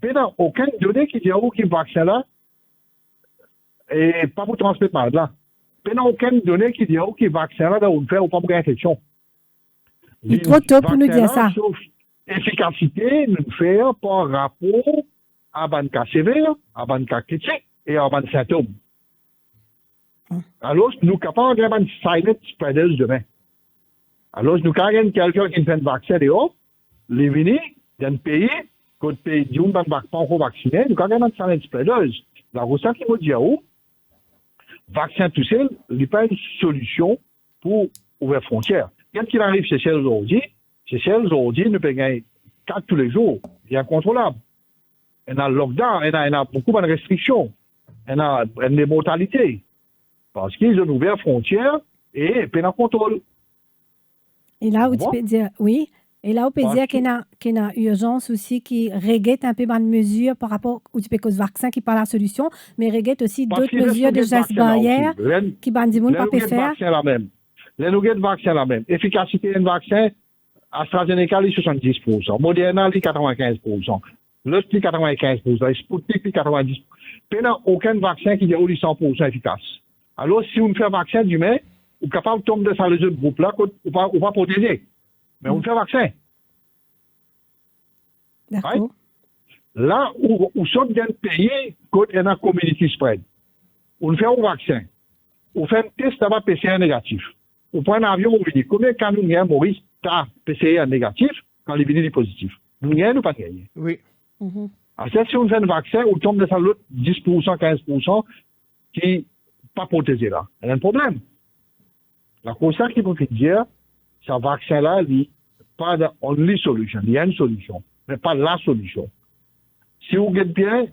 Mais non, aucune donnée qui dit que le vaccin-là n'est pas pour transmettre malade-là. Mais non, aucune donnée qui dit que le vaccin-là doit faire ou pas pour infection. Il est trop tôt pour nous dire ça. Sauf efficacité, nous faire par rapport à un cas sévère, à un cas critique et à un symptôme. Alors, nous sommes capables de faire un silent spreaders demain. Alors, nous avons quelqu'un qui fait un vaccin dehors, les venir dans un pays, quand le pays dit qu'on ne va pas vacciner, nous avons un silent spreaders. La recette qui m'a dit, vaccin tout seul n'est pas une solution pour ouvrir frontières. Quand il arrive chez Seychelles aujourd'hui, nous payons 4 tous les jours. C'est incontrôlable. Il y a un lockdown, il y a beaucoup de restrictions. il y a des mortalités. Parce qu'ils ont ouvert frontières et puis en contrôle. Et là où tu Bon. peux dire, oui, et là où tu peux Parce dire qu'il y a une urgence aussi qui regrette un peu bonne mesure par rapport où tu peux cause vaccin qui pas la solution, mais regrette aussi Parce d'autres qu'il reste mesures de des gestes vaccins là barrières aussi. Len- qui ban du monde pas peut faire. vaccin la même. Les nouveaux vaccins la même. Efficacité d'un vaccin, AstraZeneca, il 70%. Moderna, il 95%. L'autre, il 95%. Sputnik, il 90%. Il n'y a aucun vaccin qui est 100% efficace. Alors, si on fait un vaccin d'humain, on est capable de tomber dans les autres groupes-là, on va pas protéger. Mais on fait un vaccin. D'accord. Là où sommes dans le pays, quand il y a un community spread, on fait un vaccin. On fait un test d'abord PCR négatif. On prend un avion, on dit combien de cas nous gagnons, Maurice, t'as PCR négatif quand il est positif. Nous gagnons ou pas gagner? Oui. Mhm. Alors, si on fait un vaccin, on tombe dans l'autre 10%, 15% qui n'est pas protégé là. Il y a un problème. La cause qu'il faut dire, ce vaccin-là, il n'est pas la only solution. Il y a une solution, mais pas la solution. Si vous regardez bien,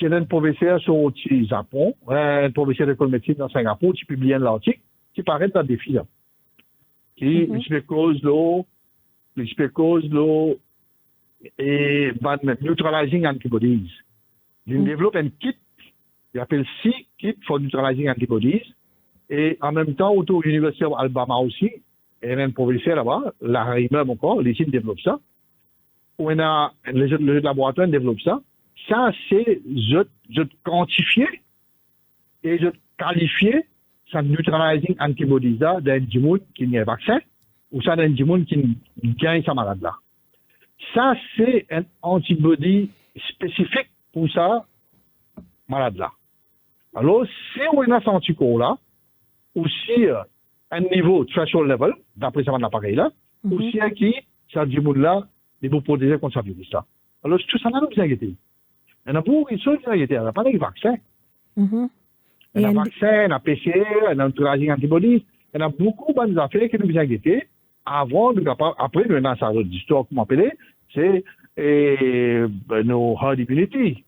il y a un professeur sur au Japon, un professeur d'école de médecine dans Singapour, qui publie un article qui paraît dans défi là. Qui explique cause l'eau, et neutralizing antibodies. Il développe un kit, il appelle C-Kit for neutralizing antibodies, et en même temps, autour de l'Université d'Alabama aussi, il y a un professeur là-bas, Larry même encore, les sites développent ça, où on a, le laboratoire développe ça. Ça, c'est, je quantifier et je qualifier ça neutralizing antibodies là d'un djimoun qui n'est pas vaccin, ou ça d'un djimoun qui gagne sa malade là. Ça, c'est un antibody spécifique pour ça malade là. Alors, si on a cet anticorps-là, aussi un niveau threshold level, d'après ça, l'appareil là, aussi un qui, ça dit là, il faut protéger contre ce virus-là. Alors, tout ça, là, nous inquiétons. Il y en a beaucoup qui sont inquiétés. Il n'y a pas de vaccin. Il y a un vaccin, il y a un PCR, il y a un neutralizing antibodies. Il y en a beaucoup de bonnes affaires qui nous inquiétent avant de après, maintenant, ça a d'autres histoires, comme appelé, c'est nos herd immunity.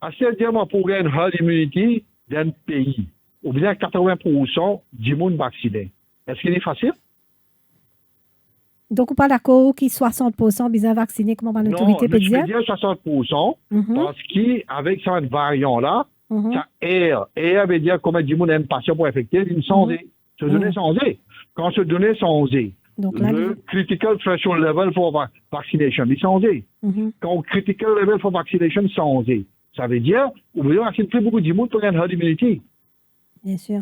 Assez-dire, pour une herd immunity d'un pays, ou bien 80% du monde vacciné. Est-ce qu'il est facile? Donc, on pas d'accord qu'il 60% bien vaccinés, comment l'autorité peut dire? Non, je peux dire 60%, parce qu'avec ce variant-là, ça R veut dire combien de monde est un patient pour infecter, une santé. Se donner santé. Quand se donner santé, le critical threshold level for vaccination, il est santé. Quand critical level for vaccination, santé. Ça veut dire, vous voulez vacciner plus beaucoup de monde pour une herd immunity. Bien sûr.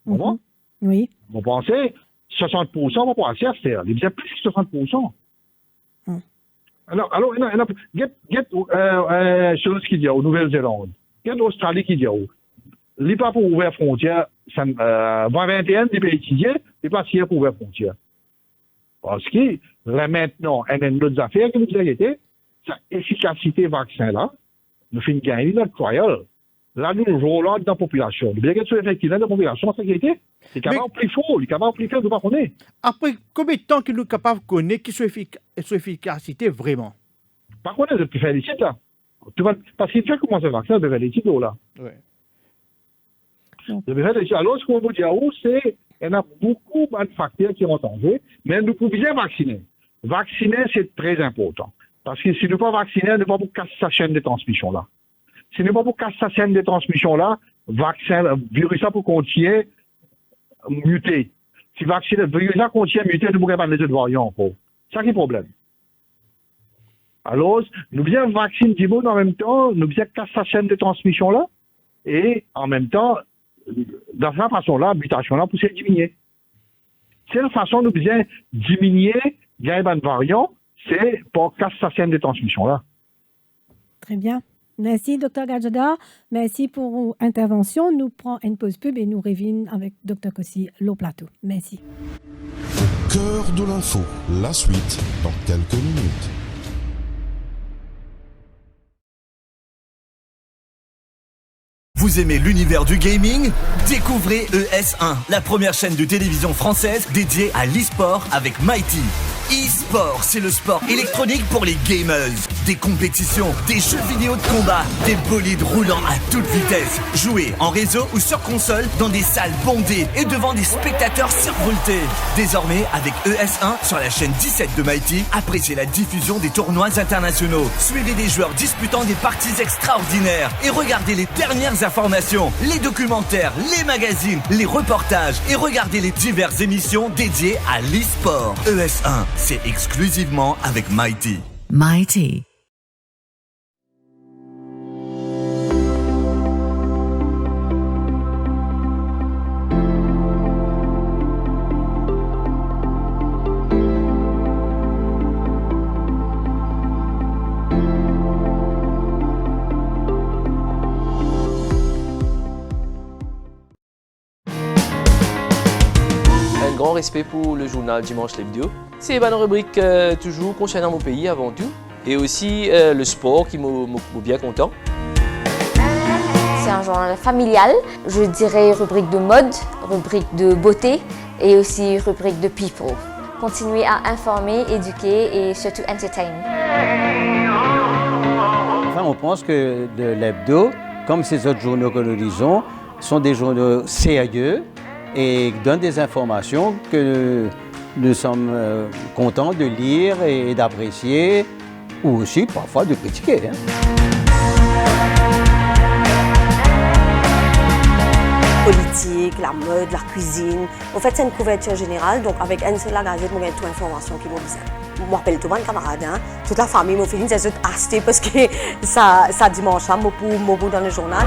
Bon? Oui. Vous pensez, 60% va pas assez à faire. Il y a plus que 60%. Alors, chose qui dit au Nouvelle-Zélande, Australie qui dit, il n'est pas pour ouvrir frontières, 2021, des pays étudiés, il n'est pas si pour ouvrir frontières. Parce que, là maintenant, il y a d'autres affaires qui nous inquiètent, cette efficacité vaccin-là, nous fait gagner notre trial. Là, nous roulons dans la population. Bien que ce soit effectif dans la population, c'est inquiété. C'est capable plus fort, il est capable plus fort de ne pas connaître. Après, combien de temps que nous sommes capables de connaître qui soit efficacité vraiment? Par contre, je peux faire des sites là. Parce qu'il fait commencer le vaccin, je peux faire des sites là. Oui. Je peux faire des sites. Alors, ce qu'on veut dire, c'est qu'il y a beaucoup de facteurs qui ont changé, mais nous pouvons bien vacciner. Vacciner, c'est très important. Parce que si nous ne pas vacciner, nous ne pouvons pas casser sa chaîne de transmission là. Si nous ne pouvons pas casser sa chaîne de transmission là, vaccin, virus ça pour continuer muter. Si vaccin, virus ça continue muter, nous ne pourrons pas les autres variants encore. C'est ça qui est le problème. Alors, nous bien vacciner du monde en même temps, nous bien casser sa chaîne de transmission là, et en même temps, dans cette façon-là, l'habitation là, pour se diminuer. C'est la façon de bien diminuer les variants, c'est pour casser sa chaîne de transmission là. Très bien. Merci, Dr. Gadjada. Merci pour l'intervention. Nous prenons une pause pub et nous revenons avec Dr. Kossi, l'eau plateau. Merci. Au cœur de l'info, la suite dans quelques minutes. Vous aimez l'univers du gaming? Découvrez ES1, la première chaîne de télévision française dédiée à l'e-sport avec Mighty. E-sport, c'est le sport électronique pour les gamers. Des compétitions, des jeux vidéo de combat, des bolides roulant à toute vitesse. Jouez en réseau ou sur console dans des salles bondées et devant des spectateurs survoltés. Désormais, avec ES1 sur la chaîne 17 de Mighty, appréciez la diffusion des tournois internationaux. Suivez des joueurs disputant des parties extraordinaires et regardez les dernières informations, les documentaires, les magazines, les reportages et regardez les diverses émissions dédiées à l'e-sport. ES1, c'est exclusivement avec Mighty. Mighty. Un grand respect pour le journal Dimanche l'Hebdo. C'est une rubrique toujours concernant mon pays avant tout. Et aussi le sport qui m'a bien content. C'est un journal familial, je dirais rubrique de mode, rubrique de beauté et aussi rubrique de people. Continuez à informer, éduquer et surtout entertain. Enfin, on pense que l'hebdo, comme ces autres journaux que nous lisons, sont des journaux sérieux et donnent des informations que nous sommes contents de lire et d'apprécier, ou aussi parfois de critiquer. Politique, la mode, la cuisine. En fait, c'est une couverture générale, donc avec une seule gazette, on a toute l'information qui m'a besoin. Je m'appelle tout le monde camarade, toute la famille, mon fils, c'est acheté parce que ça dimanche, mon bout dans le journal.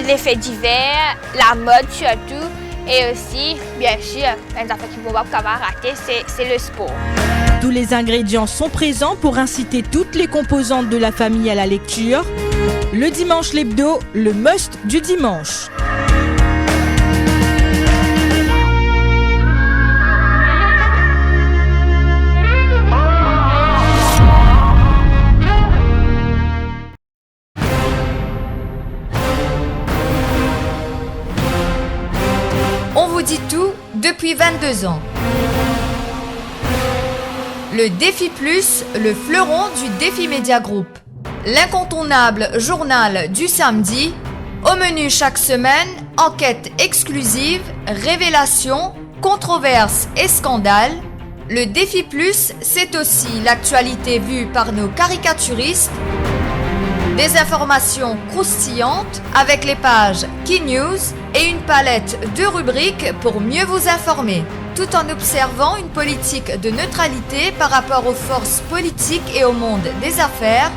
Les faits divers, la mode surtout, et aussi, bien sûr, les affaires qui vont pas rater, c'est le sport. Tous les ingrédients sont présents pour inciter toutes les composantes de la famille à la lecture. Le Dimanche l'Hebdo, le must du dimanche. On vous dit tout depuis 22 ans. Le Défi Plus, le fleuron du Défi Média Group. L'incontournable journal du samedi. Au menu chaque semaine, enquêtes exclusives, révélations, controverses et scandales. Le Défi Plus, c'est aussi l'actualité vue par nos caricaturistes. Des informations croustillantes avec les pages Key News et une palette de rubriques pour mieux vous informer, tout en observant une politique de neutralité par rapport aux forces politiques et au monde des affaires.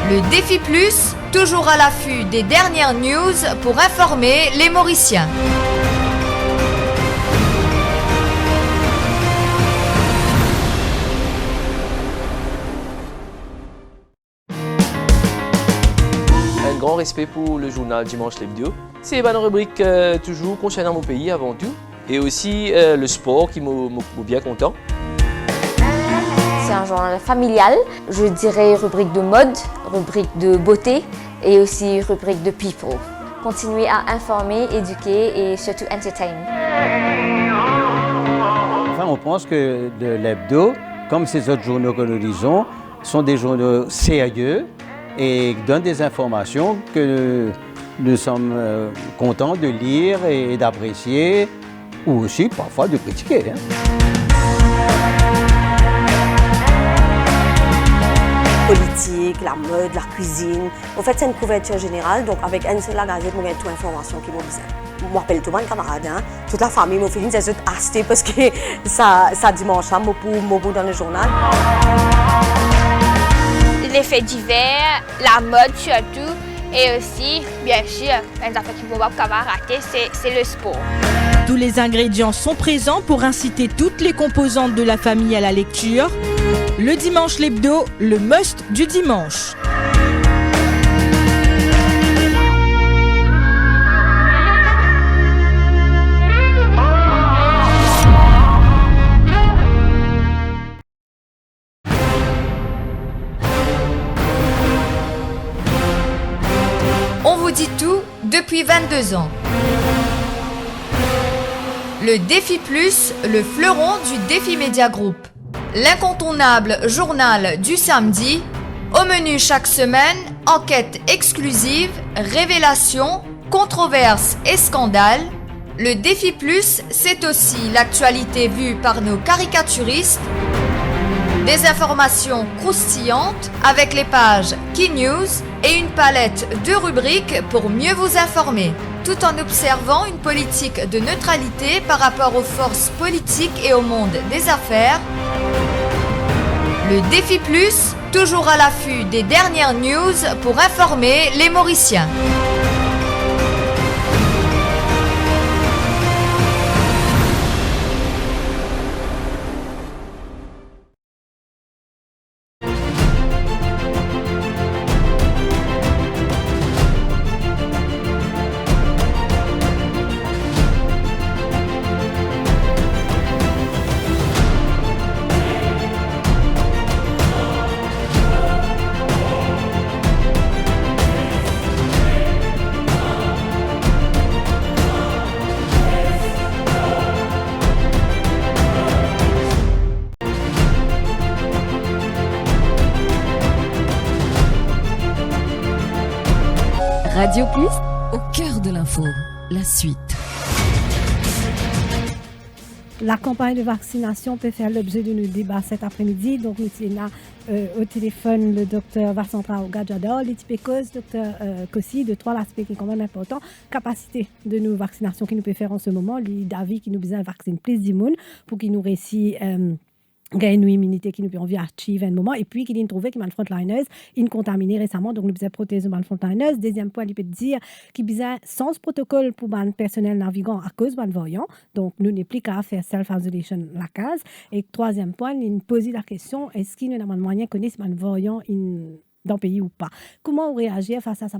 Le Défi Plus, toujours à l'affût des dernières news pour informer les Mauriciens. Un grand respect pour le journal Dimanche l'Hebdo. C'est une rubrique toujours concernant mon pays avant tout. Et aussi le sport qui m'a bien content. C'est un journal familial, je dirais rubrique de mode, rubrique de beauté et aussi rubrique de people. Continuez à informer, éduquer et surtout entertain. Enfin, on pense que l'hebdo, comme ces autres journaux que nous lisons, sont des journaux sérieux et donnent des informations que nous sommes contents de lire et d'apprécier, ou aussi parfois de critiquer. Politique, la mode, la cuisine. En fait, c'est une couverture générale, donc avec une seule gazette, on a toute l'information qui m'a besoin. Je m'appelle tout le monde camarade, toute la famille, mon fils, c'est acheté parce que ça dimanche, mon bout dans le journal. Les faits divers, la mode surtout, et aussi, bien sûr, les affaires qui vont pas rater, c'est le sport. Tous les ingrédients sont présents pour inciter toutes les composantes de la famille à la lecture. Le Dimanche l'Hebdo, le must du dimanche. On vous dit tout depuis 22 ans. Le Défi Plus, le fleuron du Défi Média Group. L'incontournable journal du samedi. Au menu chaque semaine, enquêtes exclusives, révélations, controverses et scandales. Le Défi Plus, c'est aussi l'actualité vue par nos caricaturistes. Des informations croustillantes avec les pages Key News et une palette de rubriques pour mieux vous informer, tout en observant une politique de neutralité par rapport aux forces politiques et au monde des affaires. Le Défi Plus, toujours à l'affût des dernières news pour informer les Mauriciens. Radio Plus, au cœur de l'info, la suite. La campagne de vaccination peut faire l'objet de nos débats cet après-midi. Donc, nous avons au téléphone le docteur Vassantra Gadjador, l'étipécose, docteur Kossi, de trois aspects qui sont quand même importants. Capacité de nos vaccinations qui nous peut faire en ce moment, d'avis qui nous besoin vacciner plus d'immunes pour qu'ils nous réussissent gagner une immunité qui nous peut envie achieve à un moment, et puis qu'il a trouvé qu'il y a une frontliners, une contaminée récemment, donc nous besoin protéger les frontliners. Deuxième point, il peut dire qu'il besoin sans protocole pour le personnel navigant à cause de voyant, donc nous n'est plus qu'à faire self-isolation la case. Et troisième point, il pose la question, est-ce qu'il y a un moyen de connaître le voyant dans le pays ou pas? Comment réagir face à ce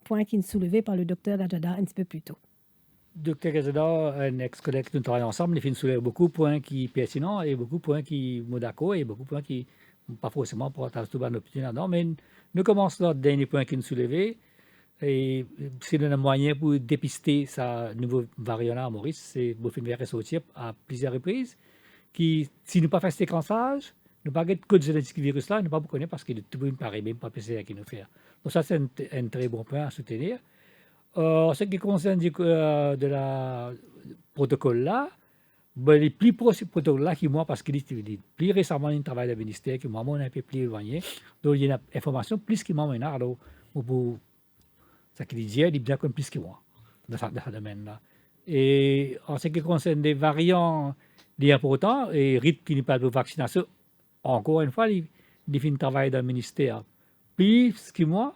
point qui est soulevé par le docteur Gadjador un petit peu plus tôt? Docteur Gadjador, un ex-collègue, nous travaillons ensemble, il fait beaucoup de points qui sont pertinents et beaucoup de points qui sont d'accord et beaucoup de points qui pas forcément pour avoir tout opinion là-dedans. Mais nous commençons là, le dernier point qui nous soulevé. Et c'est un moyen pour dépister ce nouveau variant à Maurice, c'est pour faire ressortir à plusieurs reprises. Qui, si nous pas fait séquençage, nous pas de code génétique du virus là, nous pas connaître parce qu'il est tout pareil, même pas PCR qui nous fait. Donc ça, c'est un très bon point à soutenir. Ce qui concerne de la protocole là, ben, les plus proches protocole là qui moi parce qu'il est plus récemment un travail de ministère qui moi on est un peu plus éloigné, donc il y a une information plus qui moi alors pour ça qu'il dit il est bien comme plus que moi dans ce domaine là. Et en ce qui concerne des variants des importants et rythme qui n'est pas de vaccination, encore une fois il fait un travail d'un ministère plus que moi.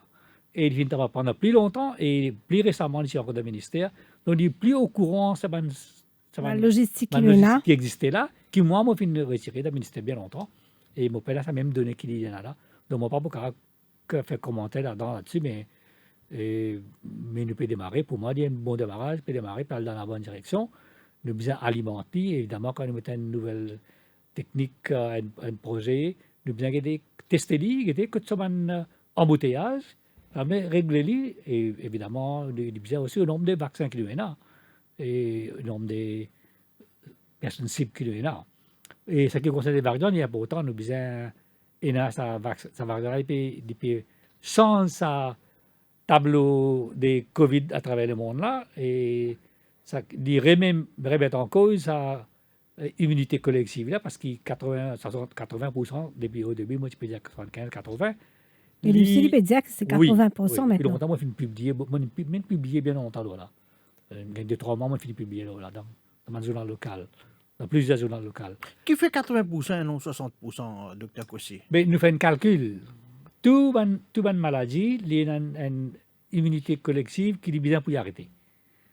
Et il va prendre plus longtemps et plus récemment, il y a encore des ministères. Donc, il est plus au courant de la logistique qui existait là, qui moi, je suis retiré du ministère bien longtemps. Et mon père a même donné qu'il y en a là. Donc, je ne peux pas faire commentaire là-dessus, mais nous pouvons démarrer. Pour moi, il y a un bon démarrage, peut démarrer, aller dans la bonne direction. Nous avons besoin d'alimenter. Évidemment, quand nous mettons une nouvelle technique, un projet, nous avons besoin de tester, que ce soit un embouteillage. Mais régler et évidemment, il y a aussi le nombre de vaccins qu'il y a et le nombre de personnes cibles qu'il y a. Et ce qui concerne les variants, il y a pourtant, nous besoin sa variant depuis sans sa tableau de Covid à travers le monde là et ça dirait même remettre en cause sa immunité collective là parce que 80% depuis au début, moi je peux dire 75-80%. Et il peut dire que c'est 80% oui, maintenant. Et longtemps, moi, je finis publier bien longtemps là. Il y a 2-3 mois, moi, je finis publier là, dans un journal local, dans plusieurs journaux locaux. Qui fait 80% et non 60%, docteur Kossi? Mais nous faisons un calcul. Toute maladie, il y a une immunité collective qui est bien pour y arrêter.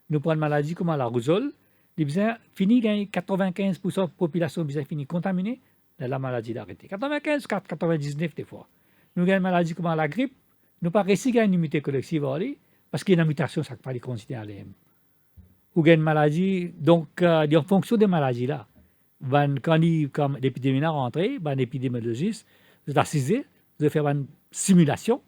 Nous prenons une maladie comme la rougeole, il y a 95% de la population qui finit contaminée de la maladie d'arrêter. 95-99 des fois. Nous avons une maladie comme la grippe, nous n'avons pas réussi à gagner une immunité collective parce qu'il y a une mutation, ça ne peut pas les continuer à aller. Ou une maladie, donc en fonction des maladies là, quand l'épidémie est rentrée, l'épidémiologiste va assiser, va faire une simulation,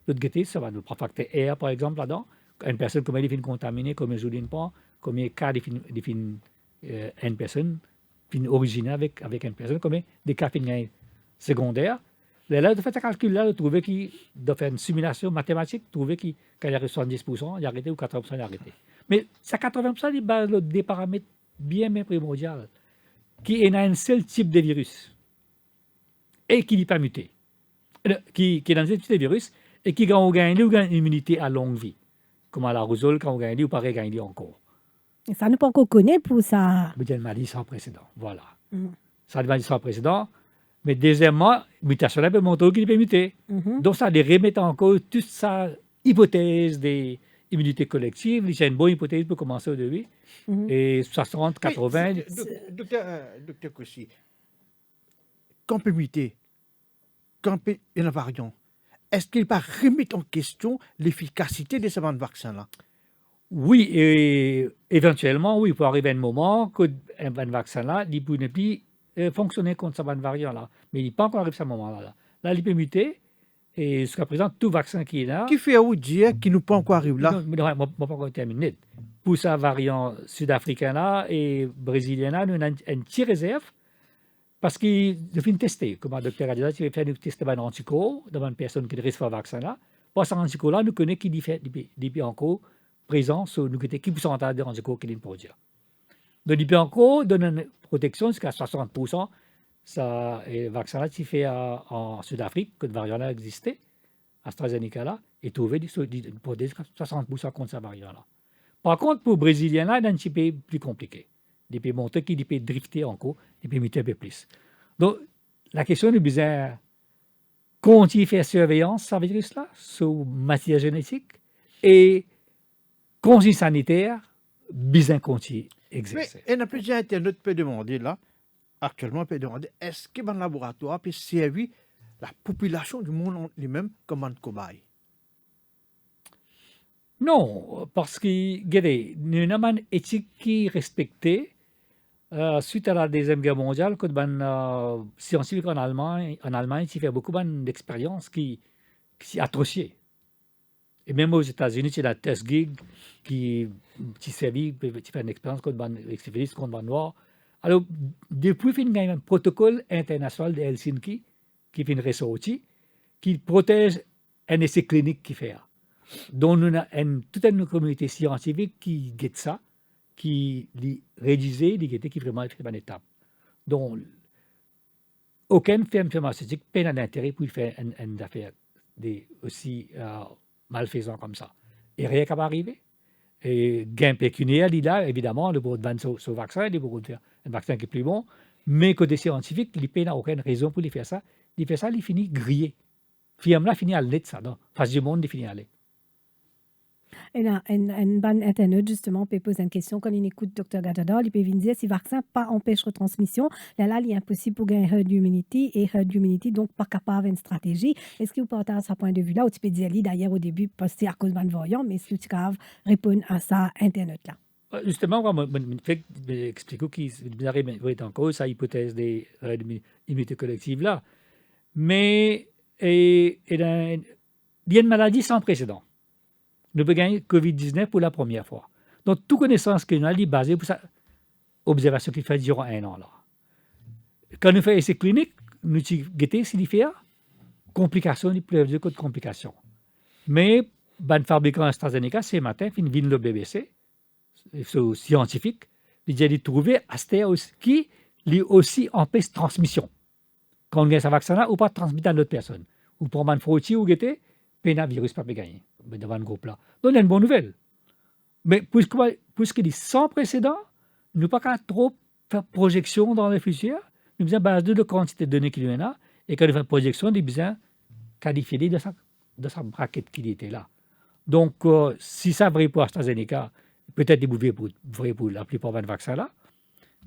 de guetter, ça va nous prendre facteur R par exemple là-dedans, une personne comme elle est contaminée, comme elle joue d'une part, combien de cas de une personne fin originaire avec une personne comme des cas fin secondaires. Là, de faire un calcul là, de trouver de faire une simulation mathématique, trouver qu'il y a 70%, il y a arrêté ou 80%, il y a arrêté. Mais ça 80%, il y a des paramètres bien primordiaux, qui est un seul type de virus et qui n'est pas muté, qui est dans un type de virus et qui a une immunité à longue vie, comme à la rougeole, quand on gagne ou pareil gagner encore. Et ça nous pas encore connaît pour ça. C'est une maladie sans précédent, voilà. Ça une maladie sans précédent. Mais deuxièmement, mutation peut montrer qu'il peut muter. Donc ça les remet en cause toute sa hypothèse des immunités collectives. C'est une bonne hypothèse pour commencer au début. Et 60, 80... Docteur Kossi, quand on peut muter, quand il y a un variant, est-ce qu'il va remettre en question l'efficacité de ce vaccin-là? Oui, et éventuellement, oui, il peut arriver un moment que un vaccin-là, il peut ne plus fonctionner contre ce variant-là. Mais il n'est pas encore arrivé à ce moment-là. Là, il peut muter. Et jusqu'à présent, tout vaccin qui est là... Qui fait à vous dire qu'il n'est pas encore arrivé là? Non, je ne vais pas encore terminer. Pour ce variant sud-africain-là et brésilien-là, nous avons une petite réserve parce qu'il faut tester. Comme le docteur a dit, il faut faire tester un anticorps dans une personne qui risque ce vaccin-là. Pour cet anticorps-là, nous connaissons qui est encore présent sur nous, qui pourcentage d'anticorps qu'il est pour dire. Donc, il peut encore donner une protection jusqu'à 60%. Ça, et le vaccin-là, qui fait en Sud-Afrique, que le variant-là existait, AstraZeneca-là, est trouvé pour 60% contre ce variant-là. Par contre, pour les Brésiliens-là, c'est un petit peu plus compliqué. Il peut monter qu'il peut drifter encore, il peut muter un peu plus. Donc, la question est bizarre. Continue faire surveillance sur ce virus-là, sur matière génétique, et conseil sanitaire, bizarre continue exercer. Mais il y a plusieurs internautes qui peuvent demander là, actuellement, on peut demander est-ce que le laboratoire peut servir la population du monde lui-même comme un cobaye? Non, parce que, regardez, nous avons une éthique qui est respectée suite à la Deuxième Guerre mondiale, quand les scientifiques en Allemagne qui fait beaucoup d'expériences qui atrociées. Et même aux États-Unis, c'est la Tuskegee qui servait, qui fait une expérience contre les noirs. Alors, depuis, il y a un protocole international de Helsinki qui est ressorti, qui protège un essai clinique qui fait. Donc, nous avons toute une communauté scientifique qui guette ça, qui rédige, qui vraiment fait une étape. Donc, aucune firme pharmaceutique n'a d'intérêt pour faire une affaire aussi malfaisante comme ça. Et rien qui va arriver. Et gain pécuniaire, il a évidemment le pour vendre ce vaccin, il pour faire un vaccin qui est plus bon, mais côté scientifique, l'IP n'a aucune raison pour lui faire ça. Il fait ça, il finit grillé. Firme là finit à l'aide ça, non? Face du monde, il finit à l'aide. Et là, une bonne internaute, justement, peut poser une question quand il écoute Dr. Gatador. Il peut venir dire si le vaccin pas empêche la transmission, là, il est impossible pour gagner herd immunity et herd immunity, donc pas capable d'une stratégie. Est-ce que vous partagez ce point de vue-là ou tu peux dire, d'ailleurs, au début, parce que c'est à cause de voyant, mais est-ce que tu peux répondre à ça, internaute-là? Justement, je vais expliquer qu'il est en cause sa hypothèse des immunités collectives là. Mais il y a une maladie sans précédent. Nous avons gagné COVID-19 pour la première fois. Donc, toute connaissance que nous avons est basée sur cette observation qu'il fait durant un an. Là. Quand nous faisons essais cliniques, nous avons guetté s'il fait complications, il peut y avoir de complications. Mais, le fabricant AstraZeneca, ce matin, il vient le BBC, c'est scientifique, il a trouvé Astra qui lui aussi empêche transmission. Quand on gagne ce vaccin-là, ou pas transmettre à d'autres personnes. Ou pour un frottis ou guetter, un virus pas gagner devant le groupe là. Donc, il y a une bonne nouvelle. Mais puisqu'il est sans précédent, nous ne pouvons pas trop faire projection dans le futur. Nous avons besoin de la quantité de données qu'il y en a. Et quand nous faisons projection, nous avons besoin qualifier de sa braquette qu'il était là. Donc, si ça est vrai pour AstraZeneca, peut-être il est vrai pour la plupart des vaccins là.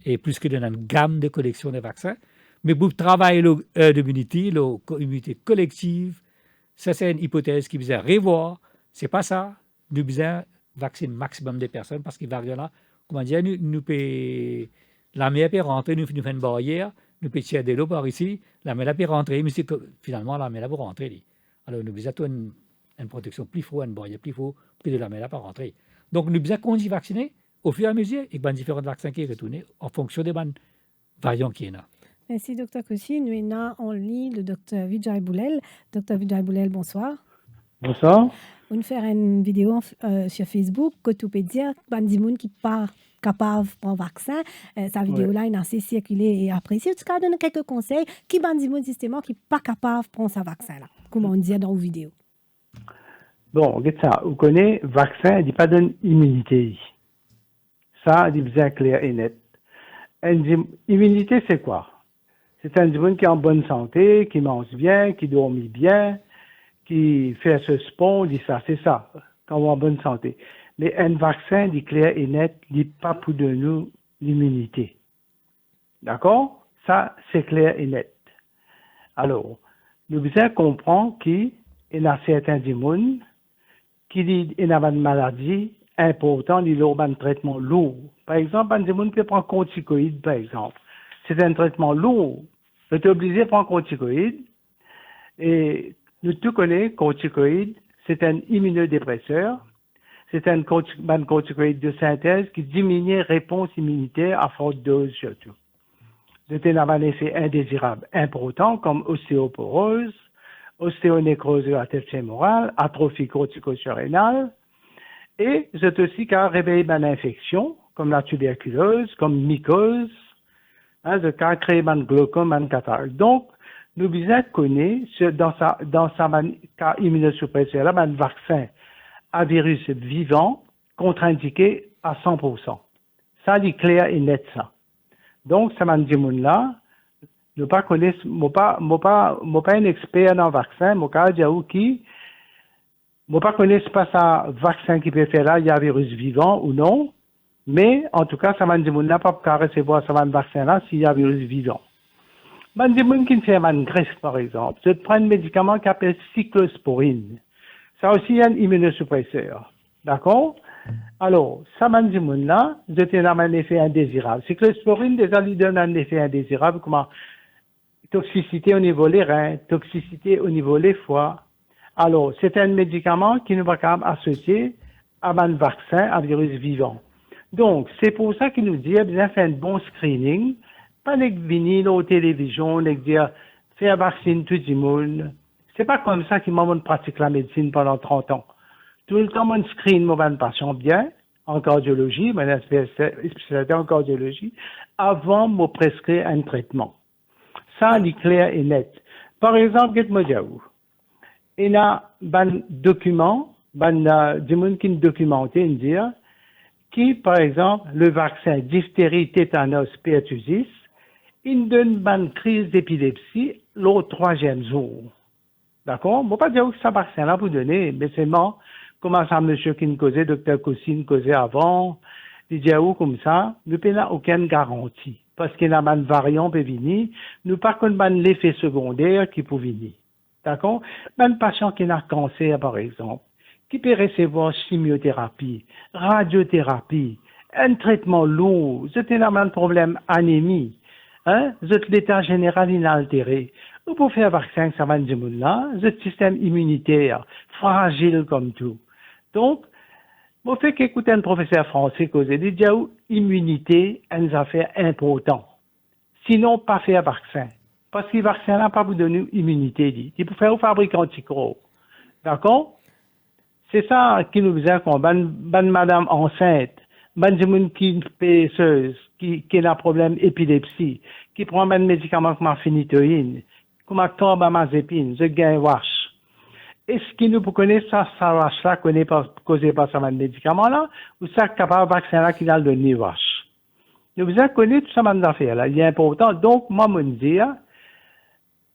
Et plus qu'il y a une gamme de collection de vaccins. Mais pour travailler l'immunité, l'immunité collective, ça, c'est une hypothèse qui besoin revoir. Ce n'est pas ça. Nous besoin vacciner le maximum de personnes parce qu'il va y là. Comment dire, la mer peut rentrer, nous faisons une barrière, nous pouvons tirer de l'eau par ici, la mer peut rentrer, mais finalement, la mer va rentrer. Alors, nous besoin une protection plus forte, une barrière plus forte, plus de la mer peut rentrer. Donc, nous besoin qu'on y vacciner, au fur et à mesure, il y a différents vaccins qui retournent en fonction des variants qu'il y en a. Merci, Dr. Kossi. Nous avons en ligne le Dr. Vijay Boulel. Dr. Vijay Boulel, bonsoir. Bonsoir. On fait une vidéo sur Facebook que tu peux dire que des gens qui pas capable de prendre vaccin. Sa vidéo-là est assez circulée et appréciée. Tu peux donner quelques conseils qui sont des gens justement qui pas capable de prendre ce vaccin-là, comme on dit dans vos vidéos. Bon, regarde ça. Vous connaissez, vaccin, il dit pas d'une immunité. Ça, il dit bien clair et net. Immunité, c'est quoi? C'est un monde qui est en bonne santé, qui mange bien, qui dormit bien, qui fait ce sport, dit ça, c'est ça, quand on est en bonne santé. Mais un vaccin, dit clair et net, dit pas pour de nous l'immunité. D'accord? Ça, c'est clair et net. Alors, nous devons comprendre qu'il y a certains démons qui disent qu'il y a une maladie importante, il y a un traitement lourd. Par exemple, un démon qui prend corticoïdes, par exemple. C'est un traitement lourd. Vous êtes obligé de prendre corticoïdes. Et nous tous connaissons corticoïdes, c'est un immunodépresseur. C'est un corticoïde de synthèse qui diminue la réponse immunitaire à forte dose surtout. C'est un effet indésirable important comme ostéoporose, ostéonécrose de la tête fémorale, atrophie cortico-surrénale, et c'est aussi qu'à réveiller une infection comme la tuberculose, comme mycose, ce cas crée un glaucome, un cataracte. Donc, nous devons connaître dans sa cas immunosuppresseur, un vaccin à virus vivant contre-indiqué à 100%. Ça, c'est clair et net, ça. Donc, ça m'a dit, là, je ne connais pas, un expert dans le vaccin, je ne connais pas ça vaccin qui peut faire là, il y a virus vivant ou non, mais en tout cas, ça m'a dit, n'a pas qu'à recevoir ce vaccin là s'il y a virus vivant. Man dit, qui fait une greffe, par exemple, je prends un médicament qui s'appelle cyclosporine. Ça aussi, il y a un immunosuppresseur. D'accord? Alors, ça m'a dit, là, c'est un effet indésirable. Cyclosporine, déjà, lui donne un effet indésirable, comme toxicité au niveau des reins, toxicité au niveau des foies. Alors, c'est un médicament qui ne va pas associer à un vaccin à virus vivant. Donc, c'est pour ça qu'il nous dit, bien faire un bon screening, pas venir aux télévisions, dire, faire vacciner tout le monde. C'est pas comme ça qu'il m'a pratique la médecine pendant 30 ans. Tout le temps, on screen mon patient bien, en cardiologie, mon spécialité en cardiologie, avant de prescrire un traitement. Ça, c'est clair et net. Par exemple, qu'est-ce il y a un document, des gens qui documentent, dire, qui, par exemple, le vaccin diphtérie, tétanos, pertussis, il donne une crise d'épilepsie le 3e jour. D'accord? Je ne vais pas dire que ce vaccin-là vous donner, mais c'est moi, comment ça, monsieur qui nous causait, docteur Kossi nous causait avant, il dit comme ça, nous n'avons aucune garantie. Parce qu'il y a un variant qui peut venir, nous pas qu'on a l'effet secondaire qui peut venir. D'accord? Un patient qui a un cancer, par exemple, qui peut recevoir chimiothérapie, radiothérapie, un traitement lourd, c'est un problème anémie, l'état général inaltéré. Vous pouvez faire un vaccin, ça va dire là, le système immunitaire, fragile comme tout. Donc, vous faites qu'écouter un professeur français causer, il dit, immunité, une affaire importante. Sinon, pas faire un vaccin. Parce que le vaccin n'a pas vous donner immunité, dit. Il peut faire au fabricant anticorps. D'accord? C'est ça qui nous dit qu'on madame enceinte, gens qui paisseuse, qui a un problème épilepsie, qui prend un médicament comme la phénitoïne, comme la carbamazépine, je gagne wash. Est-ce qu'il nous connaît ça wash-là, causé par ce médicament-là, ou ça capable vaccin-là qui a le nez wash? Nous avons connu tout ça affaire-là. Il est important. Donc, moi, je dis,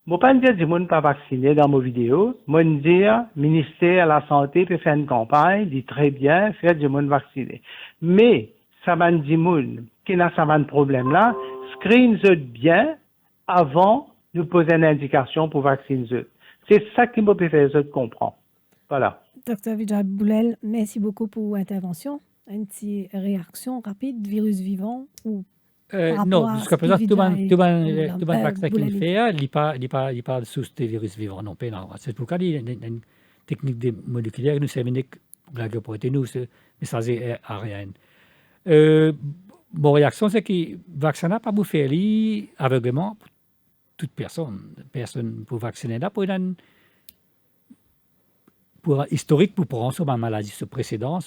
je ne pas dire que je ne pas vacciné dans mes vidéos. Je dis, le ministère de la Santé peut faire une campagne, dit très bien, faire du monde vacciné. Mais, ça va dire qui a ce problème-là, screen bien avant de poser une indication pour vacciner. C'est ça qui me peut faire comprendre. Voilà. Dr. Vijay Boulel, merci beaucoup pour l'intervention. Une petite réaction rapide, virus vivant ou non, jusqu'à présent, tout le vaccin qu'il fait, il parle sous des virus vivants. Non, pas non. C'est pourquoi il y a une technique moléculaire, nous savons que la protéine, mais ça c'est à rien. Mon réaction, c'est que le vaccin n'a pas vous faire aveuglément pour toute personne. Personne pour vacciner là, pour historique, pour prendre sur ma maladie, sur précédent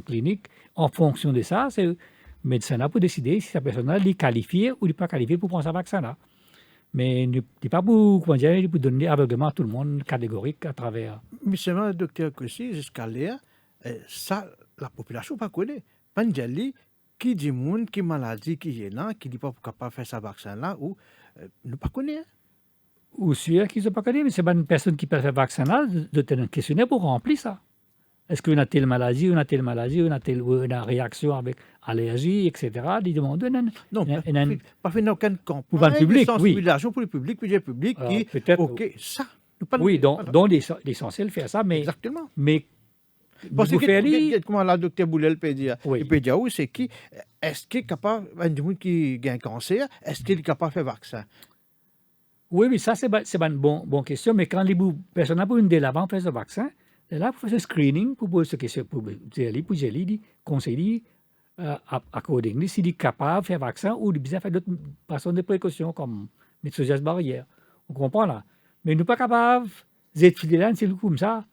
clinique. En fonction de ça, c'est le médecin là pour décider si cette personne-là est qualifiée ou n'est pas qualifiée pour prendre ce vaccin-là. Mais il n'est pas pour donner aveuglément à tout le monde catégorique à travers. Mais seulement, docteur Kossi, jusqu'à là, ça, la population ne connaît pas. Panjali, qui dit monde, qui maladie, qui est là, qui n'est pas capable de faire ce vaccin-là, ou ne pas connaît. Ou sûr qu'ils ne sont pas connus, mais c'est pas une personne qui peut faire vaccin-là, de tenir un questionnaire pour remplir ça. Est-ce qu'on a telle maladie, on a une réaction avec allergie, etc. Ils demandent non, pas faire aucun campagne pour le public, de sensibilisation pour le public, puis le public qui, peut-être, ok, ça. Oui, donc l'essentiel faire ça, mais exactement. Mais parce que comment la docteur Boulel peut dire, il peut dire oui, c'est qui, est-ce qu'il est capable, un monde qui a un cancer, est-ce qu'il est capable de faire vaccin? Oui, mais ça, c'est une bonne question. Mais quand les personnes pour une dès l'avant faire ce vaccin, là, pour faire ce screening, pour poser cette question, pour dire, conseiller, accordingly, s'il est capable de faire vaccin ou de faire d'autres façons de précaution, comme mettre sur barrière. On comprend là. Mais nous ne sommes pas capables d'être fidèles, c'est comme ça.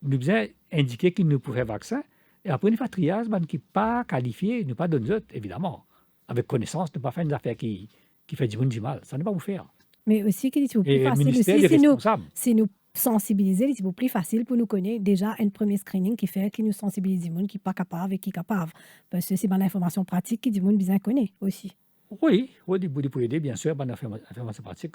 Nous devons indiquer qu'il nous peut faire vaccin. Et après, nous faisons triage, qui n'est pas qualifié, nous pas donner autres, évidemment. Avec connaissance, ne pas faire des affaires qui font du mal. Ça ne va pas vous faire. Mais aussi, qu'il est plus facile aussi, si nous sensibiliser, c'est plus facile pour nous connaître déjà un premier screening qui fait qui nous sensibilise du monde qui n'est pas capable et qui est capable. Parce que c'est une information pratique qui du monde bien connaît aussi. Oui, vous pouvez aider, bien sûr, une information pratique.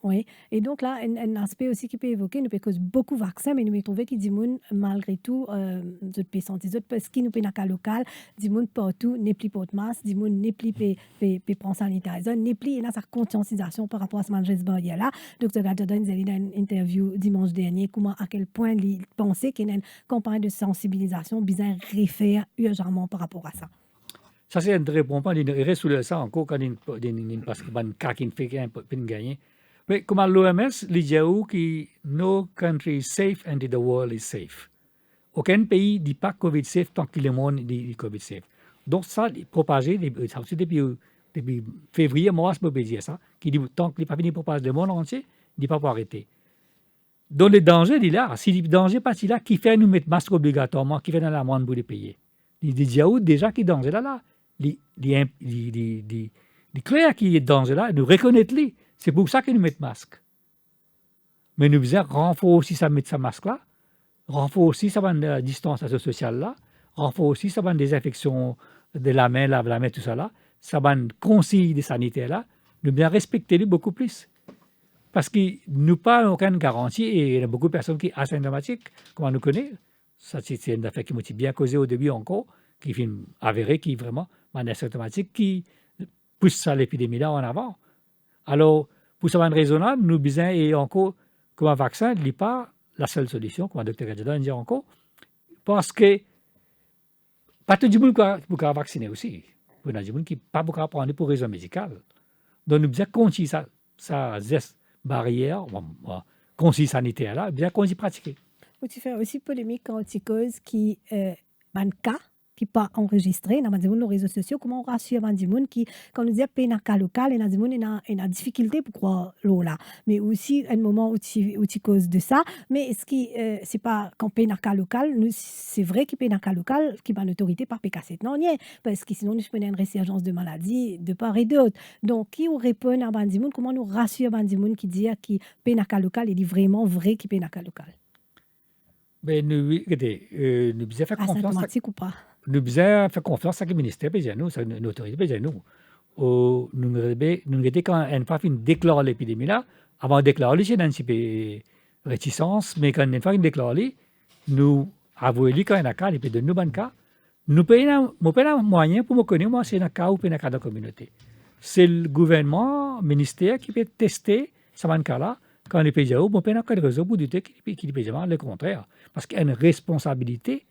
Oui, et donc là, un aspect aussi qui peut évoquer, nous peut cause beaucoup de vaccins, mais nous peut trouver que du monde, malgré tout, nous peut sentir, parce qu'il nous peut dans le cas local, du monde partout, n'est plus porte masque, du monde n'est plus peut prendre sanitizer, n'est plus, et là, sa conscientisation par rapport à ce malgré ce barrière-là. Dr. Gadjadon, il a dit dans une interview dimanche dernier, à quel point il pensait qu'il y a une campagne de sensibilisation bizarre réfère urgemment par rapport à ça. Ça, c'est un très bon point. Il reste sous le sang encore quand il parce qu'il y a un cas qui fait qu'il gagner. Mais comme l'OMS, il dit que no country is safe and the world is safe. Aucun pays ne dit pas Covid safe tant que le monde dit Covid safe. Donc ça, propagé depuis février, mars, on peut dire ça, qui dit tant qu'il n'est pas fini de propager le monde entier, il ne dit pas pour arrêter. Donc le danger, il est là. Si le danger pas là, qui fait nous mettre masque obligatoirement, qui fait dans la moindre pour les payer. Il dit déjà qu'il est danger là. Il clair qu'il est danger là, nous reconnaître-le. C'est pour ça qu'ils nous mettent masque. Mais nous devons renforcer aussi ça mettre sa masque là, renforcer aussi ça la distanciation sociale là, renforcer aussi ça des infections de la main, lave la main, tout ça là, ça va consigne des sanitaires là, nous devons respecter beaucoup plus. Parce que nous pas aucune garantie et il y a beaucoup de personnes qui sont asymptomatiques, comme on nous connaît. Ça c'est une affaire qui m'a bien causé au début encore, qui fait avéré, qui vraiment asymptomatique, qui pousse ça l'épidémie là en avant. Alors, pour ça, raisonnable, nous besoin et encore, comme un vaccin n'est pas la seule solution, comme le docteur Gadjadon dit encore, parce que pas tout le monde peut vacciner aussi. Il y a des gens qui ne peuvent pas prendre pour raison médicale. Donc, nous devons continuer ça barrière, conseil sanitaire là, bien qu'on y pratique. Tu fais aussi polémique quand tu causes qui un cas qui pas enregistré dans les réseaux sociaux, comment on rassure les gens qui, quand nous disons qu'il y a un cas local, il y a des gens qui ont une difficulté pour croire l'eau là. Mais aussi, un moment où tu causes de ça, mais est-ce que c'est pas quand il y a un cas local, c'est vrai qu'il y a un cas local qui n'a pas l'autorité par PK7, non, parce que sinon, nous prenons une résurgence de maladie de part et d'autre. Donc, qui répond à les gens, comment nous rassure les gens qui disent qu'il y a un cas local et dit vraiment vrai qu'il y a un cas local? Mais nous devons faire confiance. Asymptomatique ou pas? Nous devons faire confiance à le ministère, à l'autorité. Nous devons quand une fois qu'on déclare l'épidémie là, avant de déclarer, il y a un petit peu réticence, mais quand une fois qu'on déclare, nous avouons quand il y a un cas, il peut donner un cas. Nous payons un moyen pour me connaître, moi, c'est un cas ou pas un cas de la communauté. C'est le gouvernement, le ministère qui peut tester ce cas-là. Quand les pays ont un cas de réseau pour douter qu'il peut dire le contraire. Parce qu'il y a une responsabilité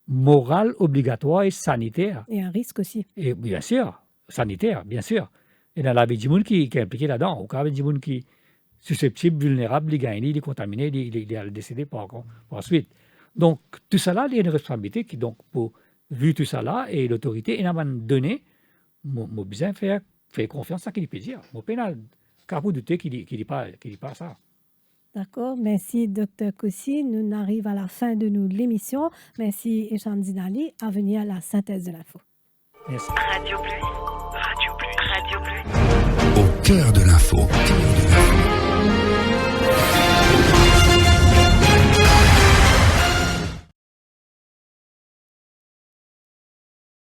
morale, obligatoire et sanitaire. Et un risque aussi. Et bien sûr, sanitaire, bien sûr. Et dans la vie du monde qui est impliqué là-dedans, au cas du monde qui est susceptible, vulnérable, il est contaminé, il est décédé par ensuite. Donc, tout ça là, il y a une responsabilité qui, donc, pour vu tout ça là, et l'autorité, il m'a donné, mon besoin faire confiance à qui il peut dire. Mon pénal, car pour douter qu'il dit pas ça. D'accord, merci Dr Koussi. Nous arrivons à la fin de l'émission. Merci Echan Dinali à venir à la synthèse de l'info. Merci. Radio Plus. Au cœur de l'info.